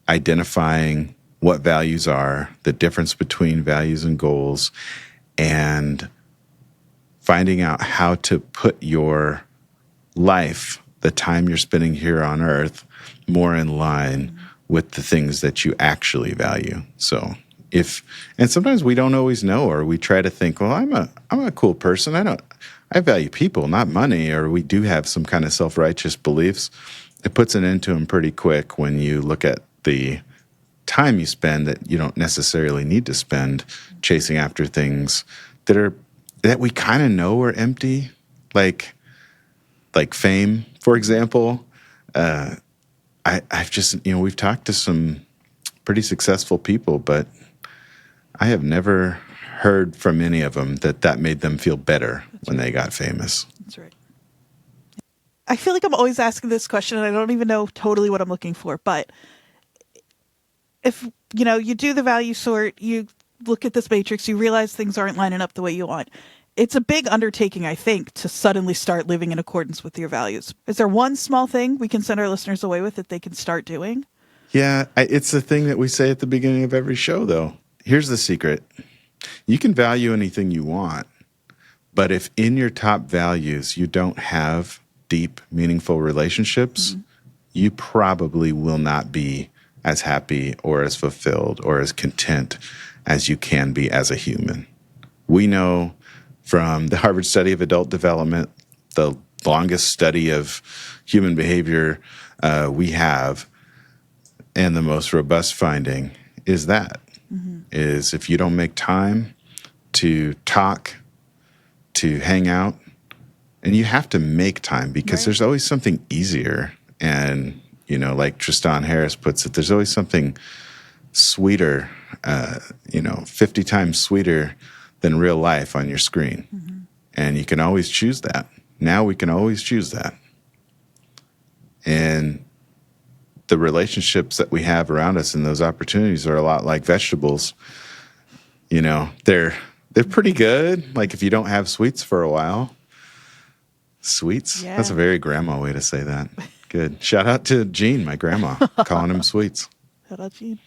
identifying what values are, the difference between values and goals, and finding out how to put your life, the time you're spending here on earth, more in line with the things that you actually value. So and sometimes we don't always know, or we try to think, well, I'm a cool person. I value people, not money, or we do have some kind of self-righteous beliefs. It puts an end to them pretty quick when you look at the time you spend that you don't necessarily need to spend chasing after things that we kind of know are empty, like fame, for example. I've just, we've talked to some pretty successful people, but I have never heard from any of them that made them feel better when they got famous. That's right. I feel like I'm always asking this question, and I don't even know totally what I'm looking for, but if, you do the value sort, you look at this matrix, you realize things aren't lining up the way you want. It's a big undertaking, I think, to suddenly start living in accordance with your values. Is there one small thing we can send our listeners away with that they can start doing? Yeah, it's the thing that we say at the beginning of every show, though. Here's the secret. You can value anything you want, but if in your top values you don't have deep, meaningful relationships, you probably will not be as happy or as fulfilled or as content as you can be as a human. We know from the Harvard study of adult development, the longest study of human behavior we have, and the most robust finding is is if you don't make time to talk, to hang out, and you have to make time because there's always something easier. And, like Tristan Harris puts it, there's always something sweeter, 50 times sweeter than real life on your screen. And you can always choose that. Now we can always choose that. And the relationships that we have around us and those opportunities are a lot like vegetables. They're pretty good. Like if you don't have sweets for a while. Sweets? Yeah. That's a very grandma way to say that. Good. Shout out to Jean, my grandma, calling him sweets. Shout out, Gene.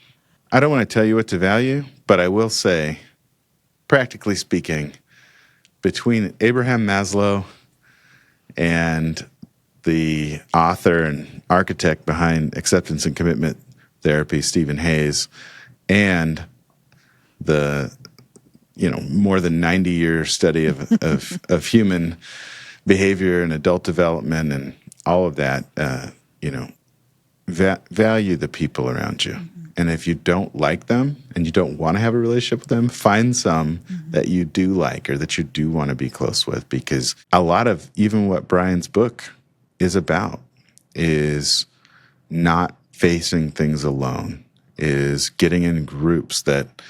I don't want to tell you what to value, but I will say, practically speaking, between Abraham Maslow and the author and architect behind acceptance and commitment therapy, Stephen Hayes, and the more than 90-year study of human behavior and adult development and all of that, value the people around you. And if you don't like them and you don't want to have a relationship with them, find some that you do like or that you do want to be close with, because a lot of even what Brian's book is about is not facing things alone, is getting in groups that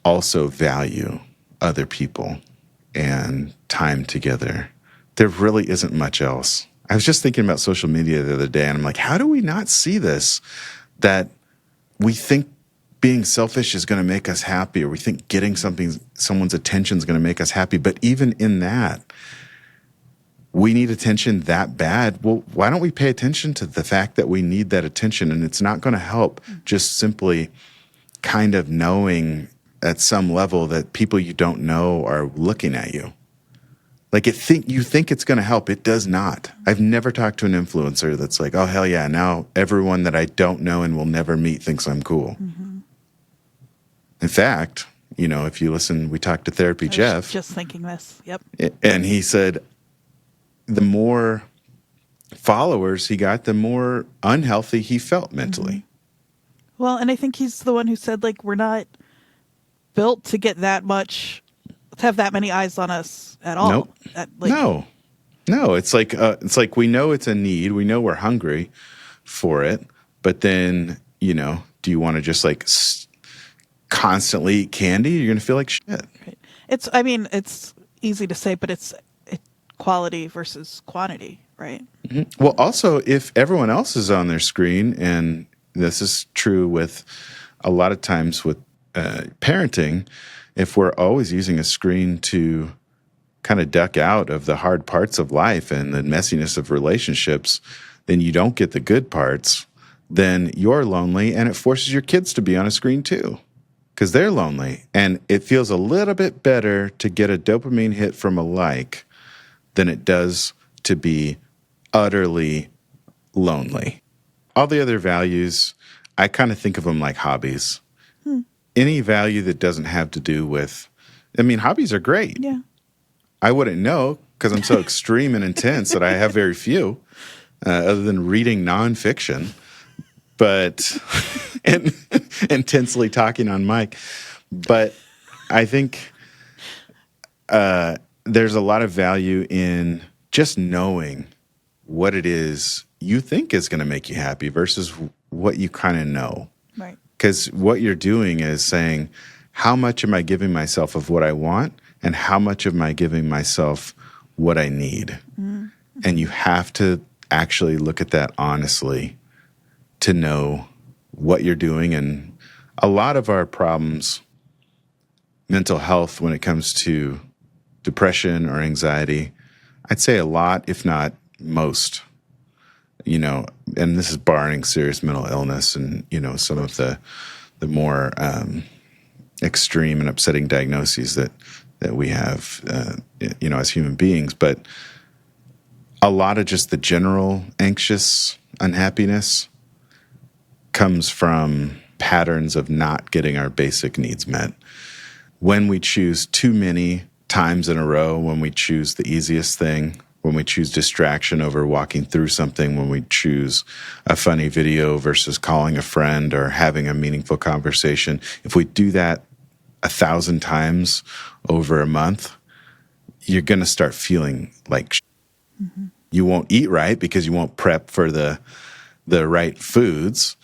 also value other people and time together. There really isn't much else. I was just thinking about social media the other day, and I'm like, how do we not see this? That we think being selfish is going to make us happy, or we think getting someone's attention is going to make us happy. But even in that, we need attention that bad. Well, why don't we pay attention to the fact that we need that attention? And it's not going to help just simply kind of knowing at some level that people you don't know are looking at you. Like you think it's going to help. It does not. I've never talked to an influencer that's like, oh, hell yeah, now everyone that I don't know and will never meet thinks I'm cool. In fact, if you listen, we talked to Therapy Jeff. Just thinking this. Yep. And he said the more followers he got, the more unhealthy he felt mentally. Well, and I think he's the one who said, like, we're not built to get to have that many eyes on us at all. Nope. No. It's like we know it's a need. We know we're hungry for it. But then, do you want to just like constantly eat candy? You're going to feel like shit. Right. It's easy to say, but it's quality versus quantity, right? Well, also, if everyone else is on their screen, and this is true with a lot of times with parenting, if we're always using a screen to kind of duck out of the hard parts of life and the messiness of relationships, then you don't get the good parts, then you're lonely, and it forces your kids to be on a screen too, because they're lonely. And it feels a little bit better to get a dopamine hit from a like than it does to be utterly lonely. All the other values, I kind of think of them like hobbies. Any value that doesn't have to do with, hobbies are great. Yeah. I wouldn't know because I'm so extreme and intense that I have very few, other than reading nonfiction, but and intensely talking on mic. But I think there's a lot of value in just knowing what it is you think is going to make you happy versus what you kind of know. Right. Because what you're doing is saying, how much am I giving myself of what I want, and how much am I giving myself what I need? And you have to actually look at that honestly to know what you're doing. And a lot of our problems, mental health, when it comes to depression or anxiety, I'd say a lot, if not most, and this is barring serious mental illness and, some of the more extreme and upsetting diagnoses that we have, as human beings. But a lot of just the general anxious unhappiness comes from patterns of not getting our basic needs met. When we choose too many times in a row, when we choose the easiest thing, when we choose distraction over walking through something, when we choose a funny video versus calling a friend or having a meaningful conversation, if we do that 1,000 times over a month, you're going to start feeling like you won't eat right because you won't prep for the right foods.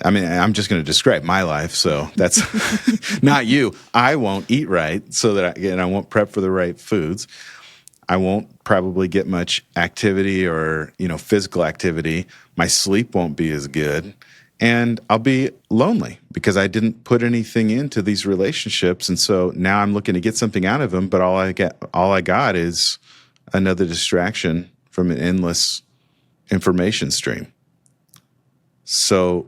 I'm just going to describe my life, so that's not you. I won't eat right so that I won't prep for the right foods. I won't probably get much activity or, physical activity. My sleep won't be as good. And I'll be lonely because I didn't put anything into these relationships. And so now I'm looking to get something out of them, but all I got is another distraction from an endless information stream. So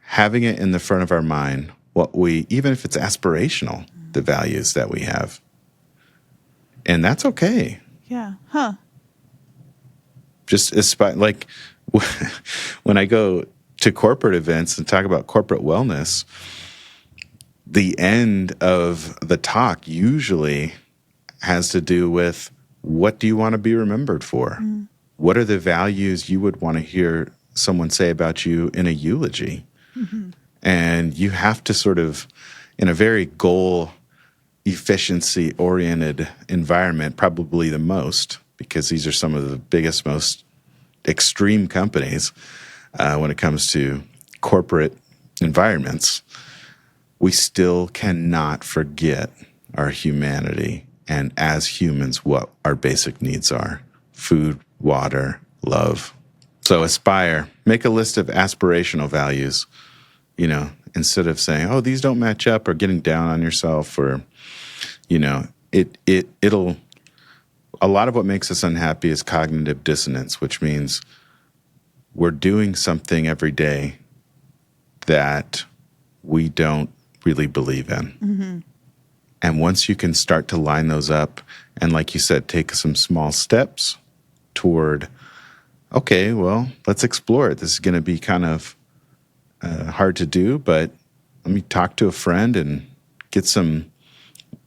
having it in the front of our mind, even if it's aspirational, the values that we have. And that's okay. Yeah. Huh. Just like when I go to corporate events and talk about corporate wellness, the end of the talk usually has to do with, what do you want to be remembered for? What are the values you would want to hear someone say about you in a eulogy. And you have to sort of, in a very goal efficiency oriented environment, probably the most, because these are some of the biggest, most extreme companies when it comes to corporate environments, we still cannot forget our humanity and as humans what our basic needs are: food, water, love. So aspire, make a list of aspirational values, you know, instead of saying, oh, these don't match up, or getting down on yourself, or, you know, it'll, a lot of what makes us unhappy is cognitive dissonance, which means we're doing something every day that we don't really believe in. And once you can start to line those up and, like you said, take some small steps toward, okay, well, let's explore it. This is going to be kind of hard to do, but let me talk to a friend and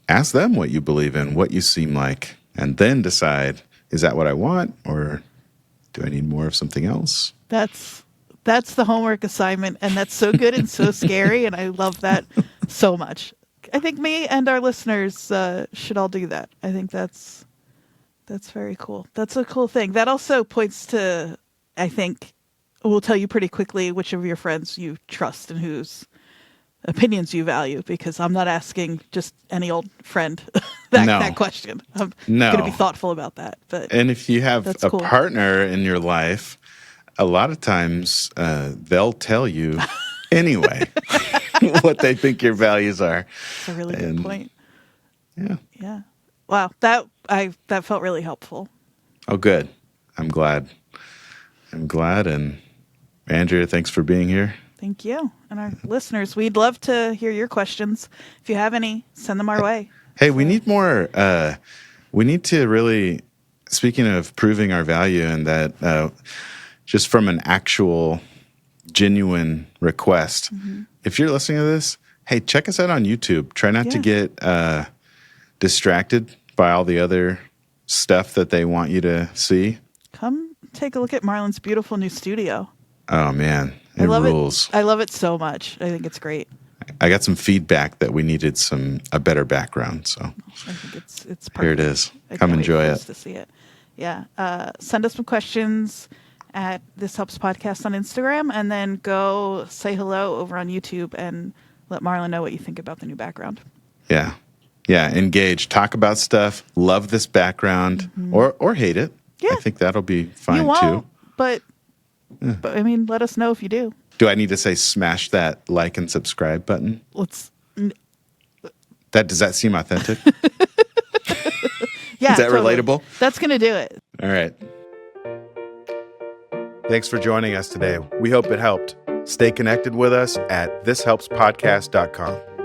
ask them what you believe in, what you seem like, and then decide, is that what I want, or do I need more of something else? That's the homework assignment, and that's so good and so scary, and I love that so much. I think me and our listeners should all do that. I think that's very cool. That's a cool thing. That also points to, I think, will tell you pretty quickly which of your friends you trust and whose opinions you value, because I'm not asking just any old friend that question. I'm going to be thoughtful about that. And if you have a cool partner in your life, a lot of times they'll tell you anyway what they think your values are. That's a really good point. Yeah. Wow, that felt really helpful. Oh, good. I'm glad. And Andrea, thanks for being here. Thank you. And our listeners, we'd love to hear your questions. If you have any, send them our way. Hey, we need more. We need to really, speaking of proving our value, and that just from an actual, genuine request, if you're listening to this, hey, check us out on YouTube. Try not to get distracted by all the other stuff that they want you to see. Come take a look at Marlon's beautiful new studio. Oh, man. It rules. I love it so much. I think it's great. I got some feedback that we needed a better background. So I think it's perfect. Here it is. Come enjoy it. To see it. Yeah. Send us some questions at This Helps Podcast on Instagram, and then go say hello over on YouTube and let Marlon know what you think about the new background. Yeah. Yeah. Engage. Talk about stuff. Love this background, or hate it. Yeah. I think that'll be fine you won't, too. But I mean, let us know if you do. Do I need to say smash that like and subscribe button? Does that seem authentic? Yeah. Is that totally. relatable? That's going to do it. All right. Thanks for joining us today. We hope it helped. Stay connected with us at thishelpspodcast.com.